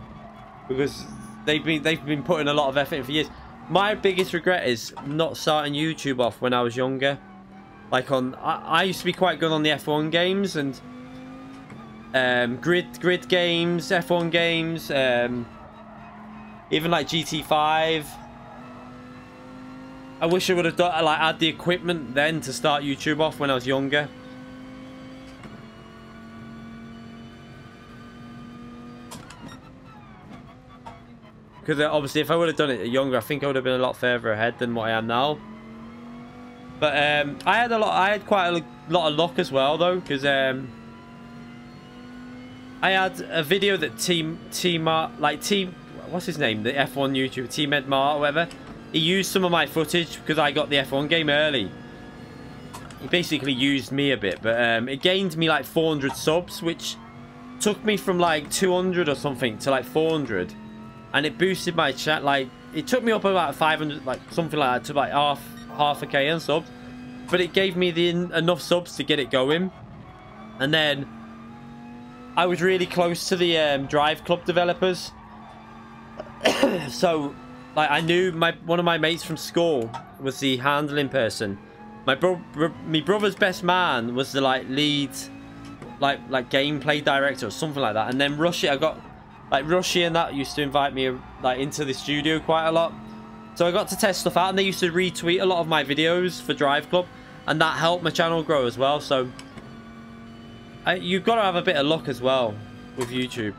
because they've been putting a lot of effort in for years. My biggest regret is not starting YouTube off when I was younger. Like I used to be quite good on the F1 games and grid games, F1 games, even like GT5. I wish I would have done, like, had the equipment then to start YouTube off when I was younger. Because obviously if I would have done it younger, I think I would have been a lot further ahead than what I am now. But I had quite a lot of luck as well though, because I had a video that what's his name? The F1 YouTuber, T-Med Mart or whatever. He used some of my footage because I got the F1 game early. He basically used me a bit, but it gained me like 400 subs, which took me from like 200 or something to like 400. And it boosted my chat, like, it took me up about 500, like something like that, to like half a K in subs. But it gave me enough subs to get it going. And then I was really close to the Drive Club developers. So, like, I knew one of my mates from school was the handling person. My brother's best man was the lead like gameplay director or something like that. And then Rushy, I got like Rushy and that used to invite me like into the studio quite a lot. So I got to test stuff out, and they used to retweet a lot of my videos for Drive Club, and that helped my channel grow as well. So you've got to have a bit of luck as well with YouTube.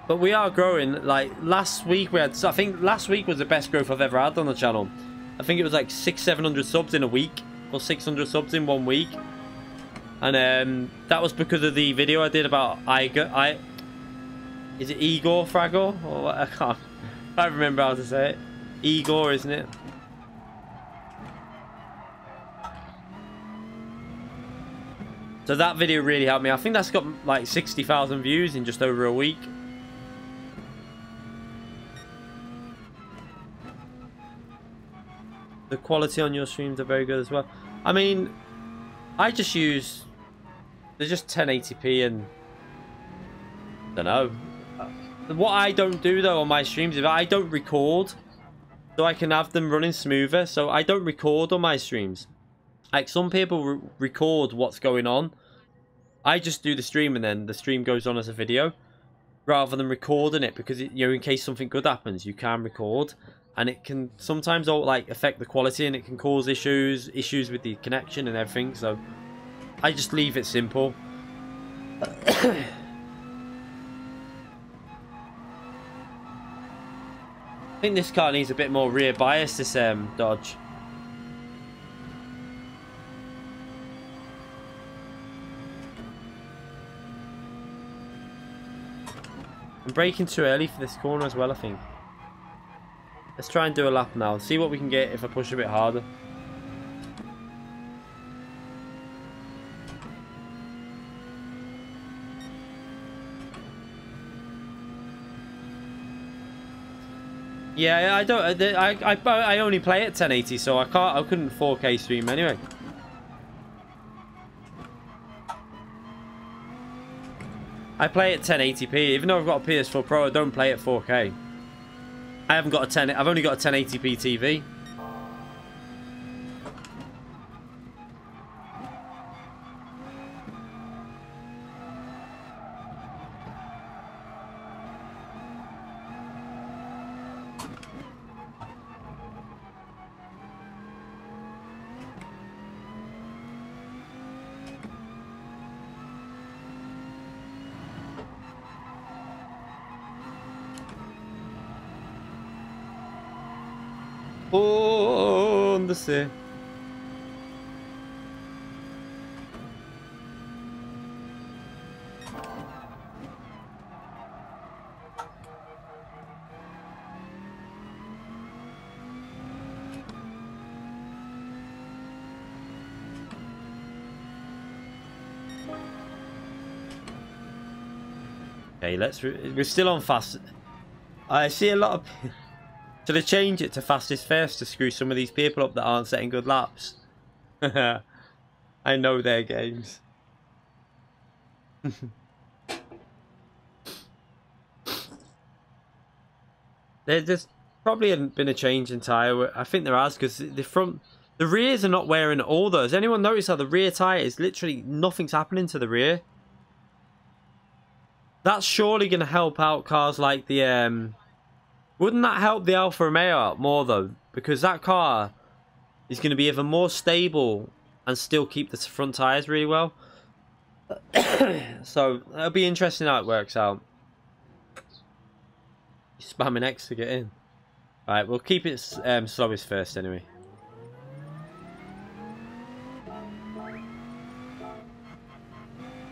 But we are growing. Like last week we had, I think last week was the best growth I've ever had on the channel. I think it was like 600-700 subs in a week, or 600 subs in 1 week. And that was because of the video I did about is it Igor Fragor? Or what? I can't remember how to say it. Igor, isn't it? So that video really helped me. I think that's got like 60,000 views in just over a week. The quality on your streams are very good as well. I mean, I just use... They're just 1080p and... I don't know. What I don't do though on my streams is I don't record. So I can have them running smoother. So I don't record on my streams. Like some people record what's going on. I just do the stream and then the stream goes on as a video. Rather than recording it. Because, you know, in case something good happens, you can record. And it can sometimes like affect the quality and it can cause issues with the connection and everything. So I just leave it simple. I think this car needs a bit more rear bias, this Dodge. I'm braking too early for this corner as well, I think. Let's try and do a lap now. See what we can get if I push a bit harder. Yeah, I don't. I only play at 1080, so I couldn't 4K stream anyway. I play at 1080p, even though I've got a PS4 Pro. I don't play at 4K. I haven't got a 10. I've only got a 1080p TV. Oh, on the sea. Okay, we're still on fast. I see a lot of... Should I change it to fastest first to screw some of these people up that aren't setting good laps? I know their games. There's probably hasn't been a change in tyre. I think there has, because the rears are not wearing at all though. Has anyone noticed how the rear tyre is literally nothing's happening to the rear? That's surely going to help out cars like the wouldn't that help the Alfa Romeo out more though? Because that car is going to be even more stable and still keep the front tyres really well. So it'll be interesting how it works out. You're spamming X to get in. Alright, we'll keep it slowest first anyway.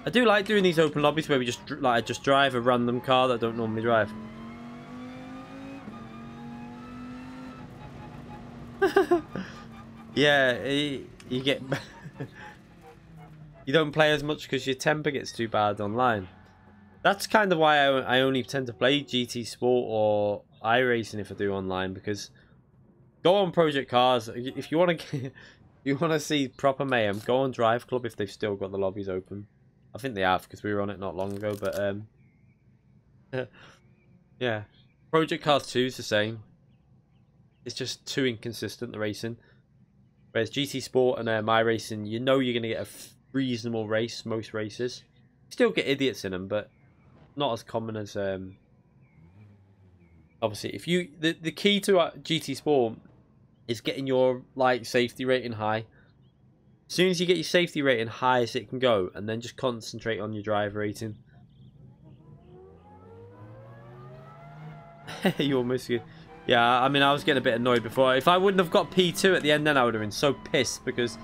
I do like doing these open lobbies where we just drive a random car that I don't normally drive. Yeah, you get... You don't play as much because your temper gets too bad online. That's kind of why I only tend to play GT Sport or iRacing if I do online, because go on Project Cars if you want to. You want to see proper mayhem. Go on Drive Club if they've still got the lobbies open. I think they have because we were on it not long ago. But yeah, Project Cars 2 is the same. It's just too inconsistent, the racing. Whereas GT Sport and iRacing, you know you're going to get a reasonable race most races. You still get idiots in them, but not as common as obviously if you the key to GT Sport is getting your like safety rating high. As soon as you get your safety rating high as it can go, and then just concentrate on your driver rating. You almost get... Yeah, I mean, I was getting a bit annoyed before. If I wouldn't have got P2 at the end, then I would have been so pissed, because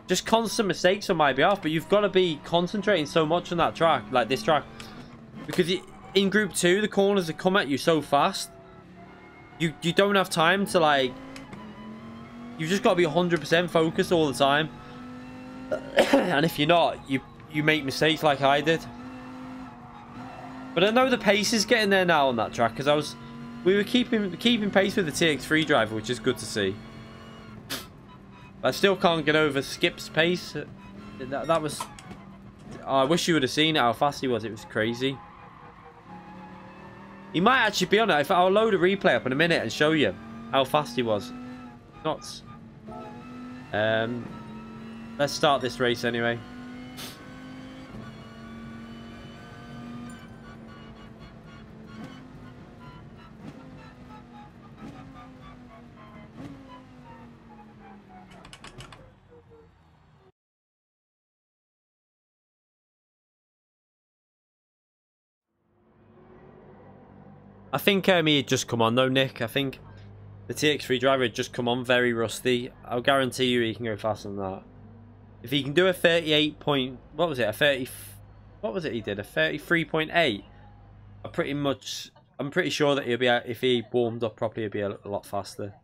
just constant mistakes on my behalf. But you've got to be concentrating so much on that track, like this track, because in Group 2, the corners that come at you so fast, you don't have time to, like... You've just got to be 100% focused all the time. And if you're not, you you make mistakes like I did. But I know the pace is getting there now on that track because we were keeping pace with the TX3 driver, which is good to see. But I still can't get over Skip's pace. That was... I wish you would have seen it, how fast he was. It was crazy. He might actually be on it. I'll load a replay up in a minute and show you how fast he was. Nuts. Let's start this race anyway. I think he had just come on though, Nick. I think the TX3 driver had just come on very rusty. I'll guarantee you he can go faster than that. If he can do a 38 point... What was it? A 30... What was it he did? A 33.8? I'm pretty sure that he'll be... If he warmed up properly, he'll be a lot faster.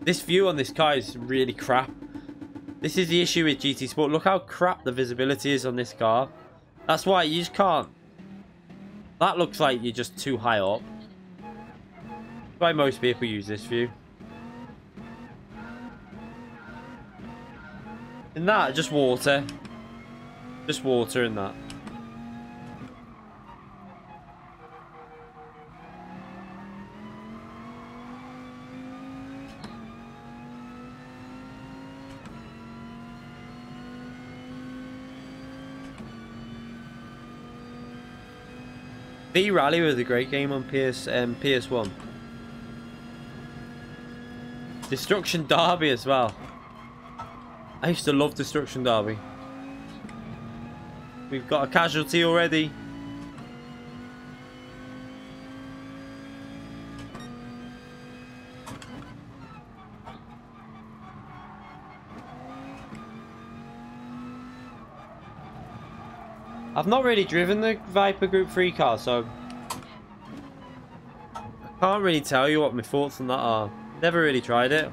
This view on this car is really crap. This is the issue with GT Sport. Look how crap the visibility is on this car. That's why you just can't... That looks like you're just too high up. That's why most people use this view. In that, just water. Just water in that. The Rally was a great game on PS1. Destruction Derby as well. I used to love Destruction Derby. We've got a casualty already. I've not really driven the Viper Group 3 car, so I can't really tell you what my thoughts on that are. Never really tried it.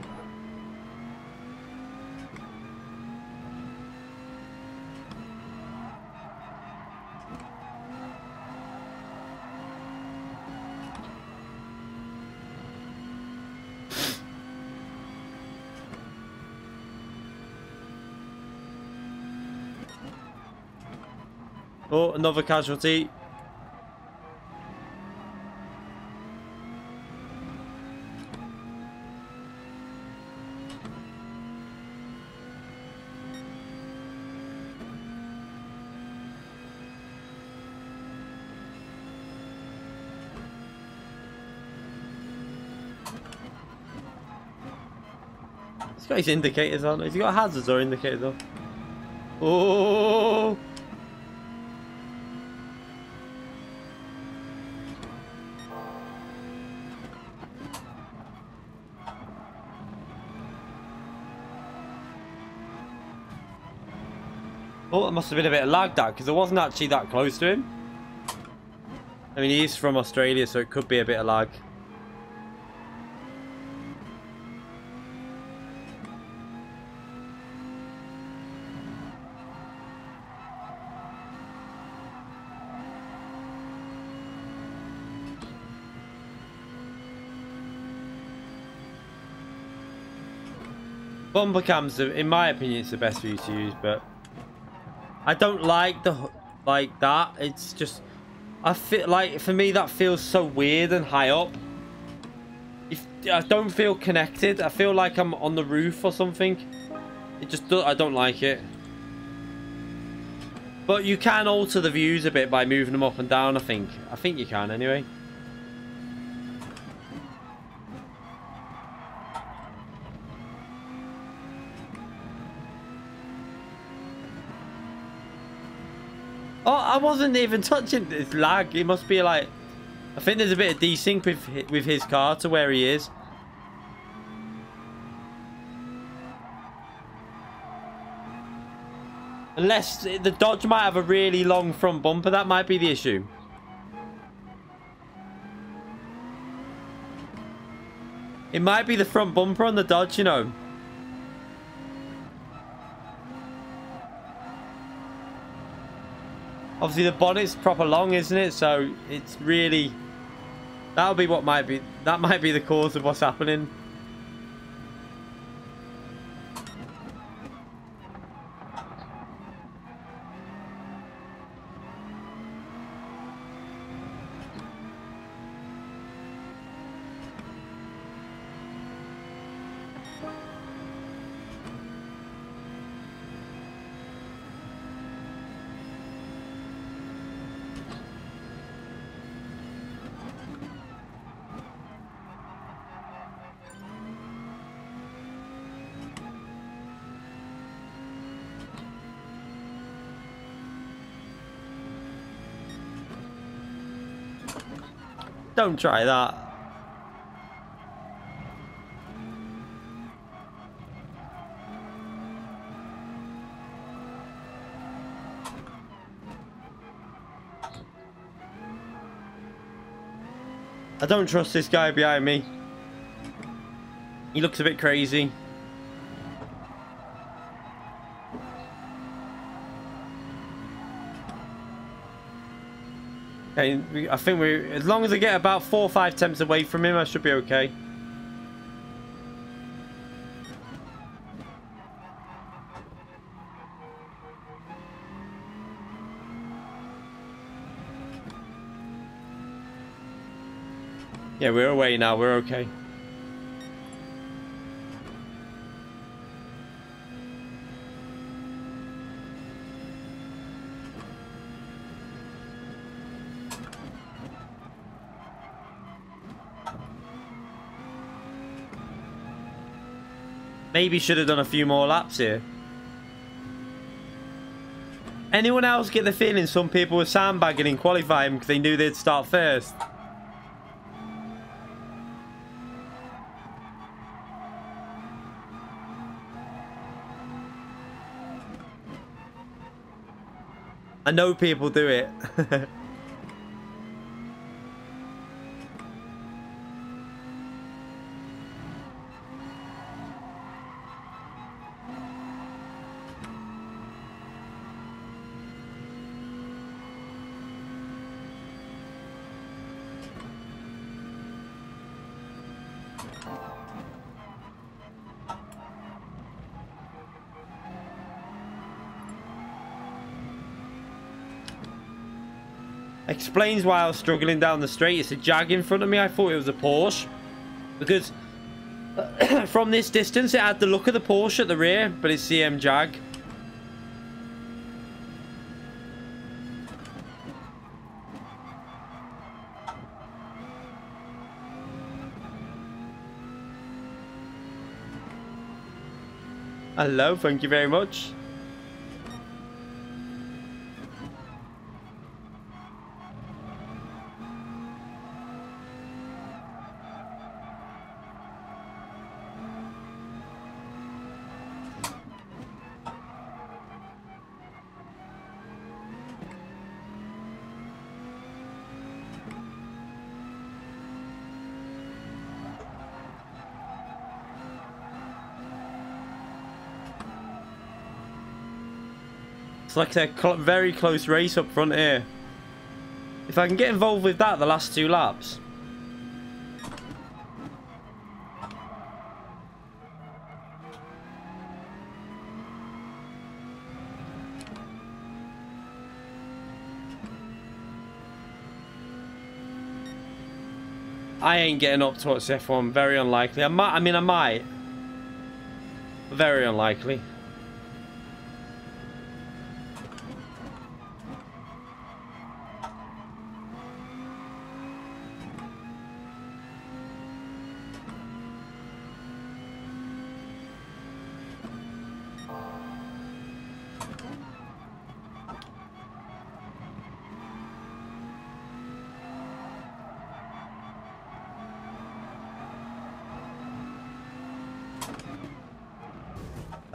Oh, another casualty. He's got his indicators on. Has he got hazards or indicators on? Oh! Oh, it must have been a bit of lag, that, because I wasn't actually that close to him. I mean, he's from Australia, so it could be a bit of lag. Bumper cams, in my opinion, it's the best for you to use, but I don't like that. It's just, I feel like, for me, that feels so weird and high up. I don't feel connected. I feel like I'm on the roof or something. It just, I don't like it. But you can alter the views a bit by moving them up and down, I think. I think you can anyway. Oh, I wasn't even touching this lag. It must be like... I think there's a bit of desync with his car to where he is. Unless the Dodge might have a really long front bumper. That might be the issue. It might be the front bumper on the Dodge, you know. Obviously the bonnet's proper long, isn't it? So it's really, that'll be what might be, that might be the cause of what's happening. Don't try that. I don't trust this guy behind me. He looks a bit crazy. Okay, I think we, as long as I get about 4 or 5 attempts away from him, I should be okay. Yeah, we're away now. We're okay. Maybe should have done a few more laps here. Anyone else get the feeling some people were sandbagging in qualifying because they knew they'd start first? I know people do it. Explains why I was struggling down the straight. It's a Jag in front of me. I thought it was a Porsche because from this distance it had the look of the Porsche at the rear, but it's CM Jag. Hello, thank you very much. It's like a very close race up front here. If I can get involved with that the last 2 laps. I ain't getting up towards F1. Very unlikely. I might. Very unlikely.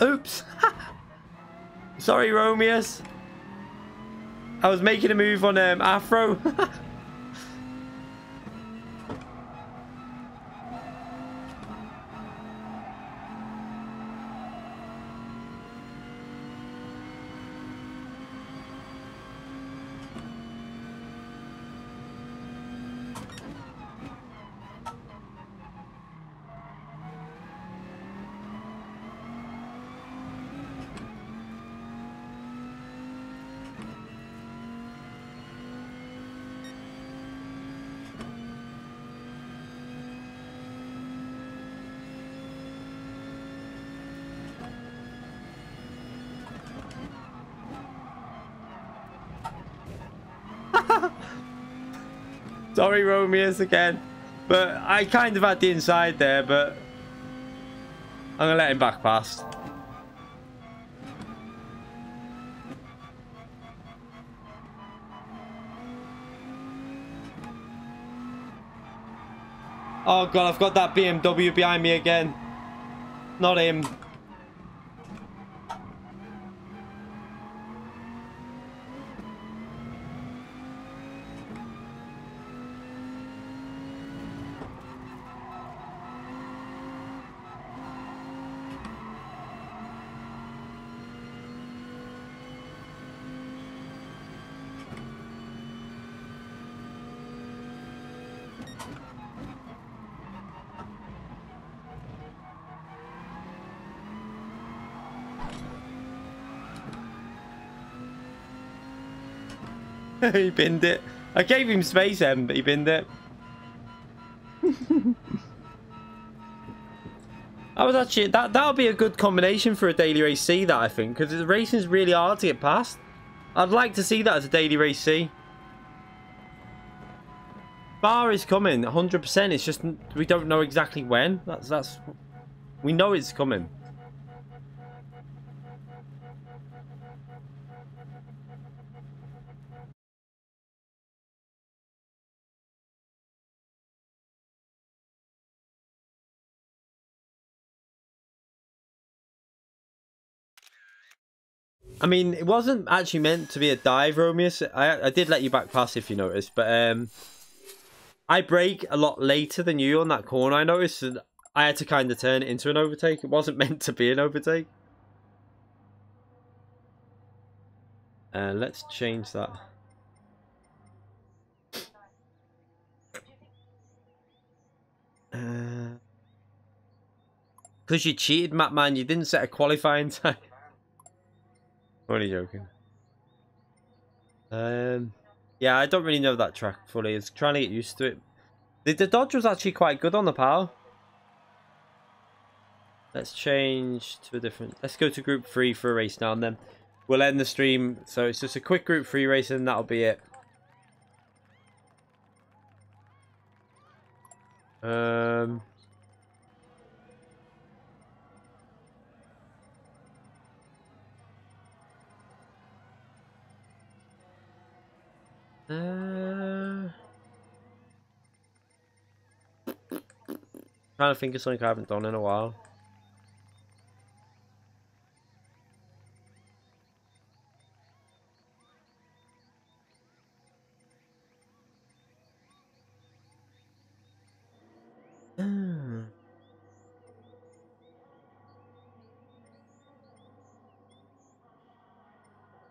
Oops. Sorry, Romeus. I was making a move on Afro. Sorry, Romeus, again. But I kind of had the inside there, but I'm going to let him back past. Oh, God, I've got that BMW behind me again. Not him. He binned it. I gave him space M, but he binned it. That was actually that'll be a good combination for a daily race C, that I think, because the racing's really hard to get past. I'd like to see that as a daily race C. Bar is coming, 100%. It's just we don't know exactly when. That's we know it's coming. I mean, it wasn't actually meant to be a dive, Romeus. I did let you back pass if you noticed, but I brake a lot later than you on that corner. I noticed, and I had to kind of turn it into an overtake. It wasn't meant to be an overtake. Let's change that. Because you cheated, Matman. You didn't set a qualifying time. Only joking. Yeah, I don't really know that track fully. It's trying to get used to it. The Dodge was actually quite good on the power. Let's change to a different... Let's go to Group 3 for a race now, and then we'll end the stream. So it's just a quick Group 3 race, and that'll be it. Trying to think of something I haven't done in a while.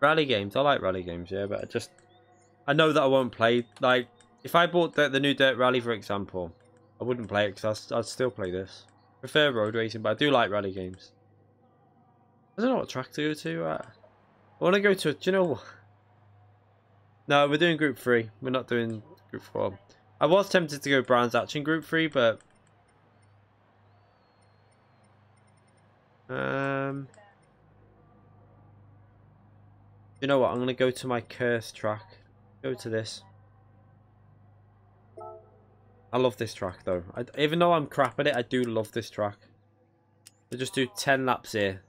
Rally games. I like rally games, yeah, but I know that I won't play. Like, if I bought the new Dirt Rally, for example, I wouldn't play it because I'd still play this. I prefer road racing, but I do like rally games. I don't know what track to go to. I want to go to... Do you know what? No, we're doing Group 3. We're not doing Group 4. I was tempted to go Brands Hatch in Group 3, but... You know what? I'm going to go to my cursed track. Go to this. I love this track, though. Even though I'm crap at it, I do love this track. So just do 10 laps here.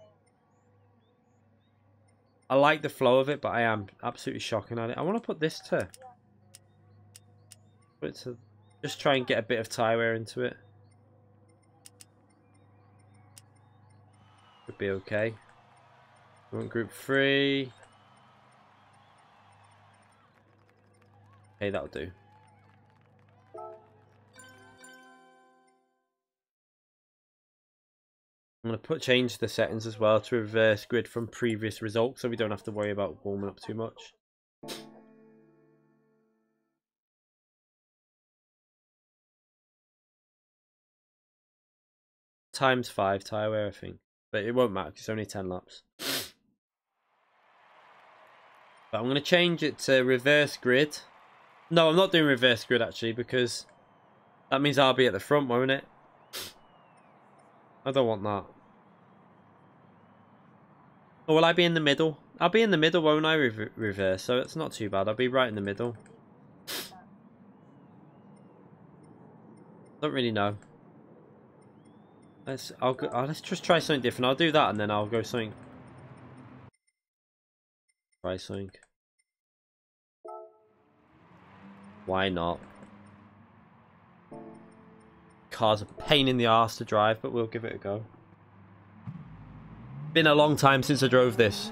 I like the flow of it, but I am absolutely shocking at it. I want to put this to... Just try and get a bit of tyre wear into it. Could be okay. We want Group 3. Okay, that'll do. I'm going to change the settings as well to reverse grid from previous results, so we don't have to worry about warming up too much. ×5 tyre wear, I think. But it won't matter, it's only 10 laps. But I'm going to change it to reverse grid. No, I'm not doing reverse grid, actually, because that means I'll be at the front, won't it? I don't want that. Or will I be in the middle? I'll be in the middle, won't I, reverse? So it's not too bad. I'll be right in the middle. Don't really know. Let's just try something different. I'll do that and then I'll go something. Try something. Why not? Car's a pain in the arse to drive, but we'll give it a go. Been a long time since I drove this.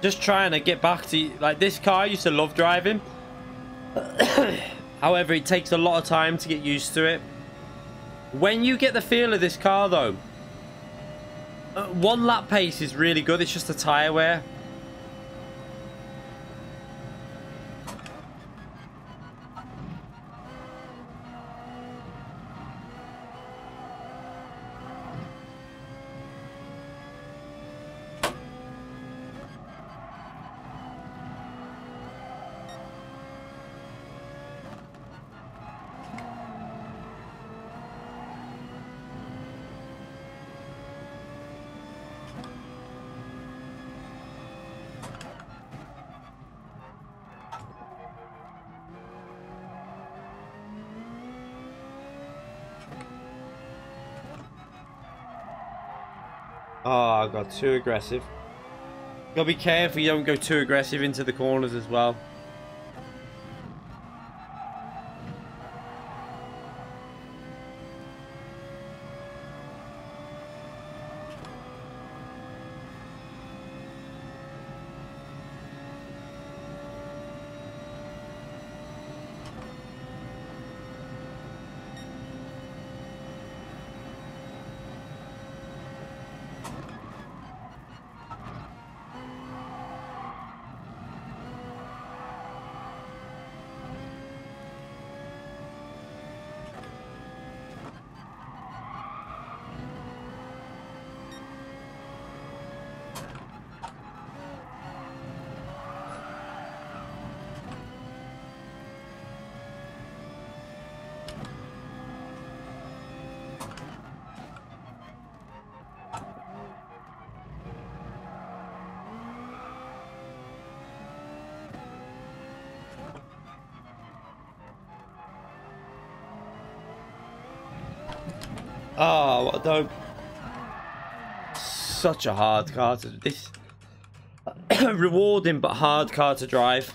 Just trying to get back to, like, this car I used to love driving. However, it takes a lot of time to get used to it. When you get the feel of this car though, one lap pace is really good. It's just the tyre wear. Oh, I got too aggressive. Gotta be careful you don't go too aggressive into the corners as well. Oh, what a dope. Such a hard car to... This... rewarding but hard car to drive.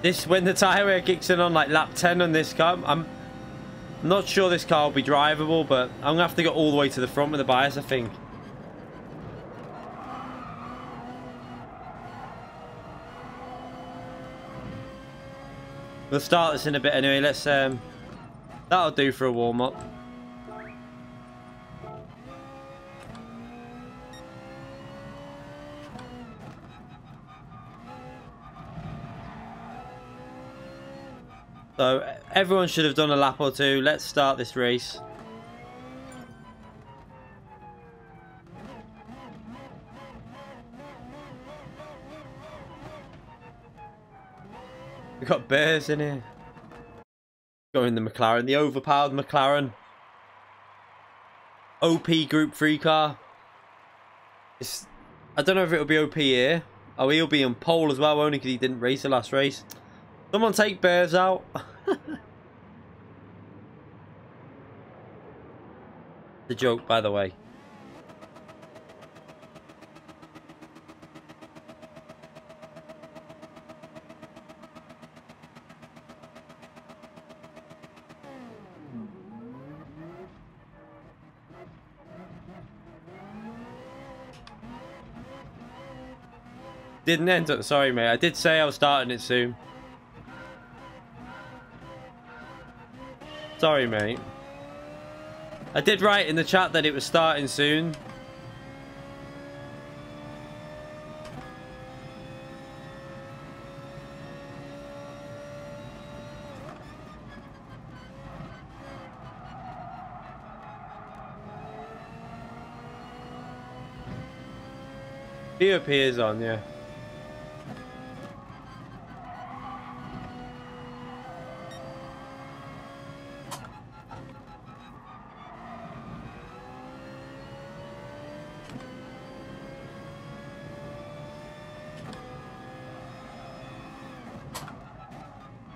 This, when the tyre wear kicks in on like lap 10 on this car, I'm not sure this car will be drivable, but I'm gonna have to go all the way to the front with the bias, I think. We'll start this in a bit anyway. Let's that'll do for a warm-up. So everyone should have done a lap or two. Let's start this race. We've got bears in here. Going the McLaren, the overpowered McLaren. OP Group 3 car. I don't know if it'll be OP here. Oh, he'll be on pole as well, only because he didn't race the last race. Someone take bears out. The joke, by the way. Didn't end up. Sorry, mate. I did say I was starting it soon. Sorry, mate. I did write in the chat that it was starting soon. He appears on, yeah.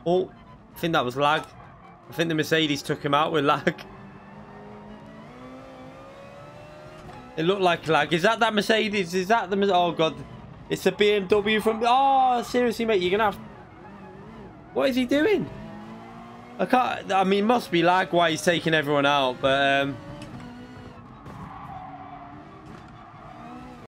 Oh, I think that was lag. I think the Mercedes took him out with lag. It looked like lag. Is that Mercedes? Is that the... Oh, God. It's a BMW from... Oh, seriously, mate. You're going to have... What is he doing? I can't... I mean, must be lag why he's taking everyone out, but...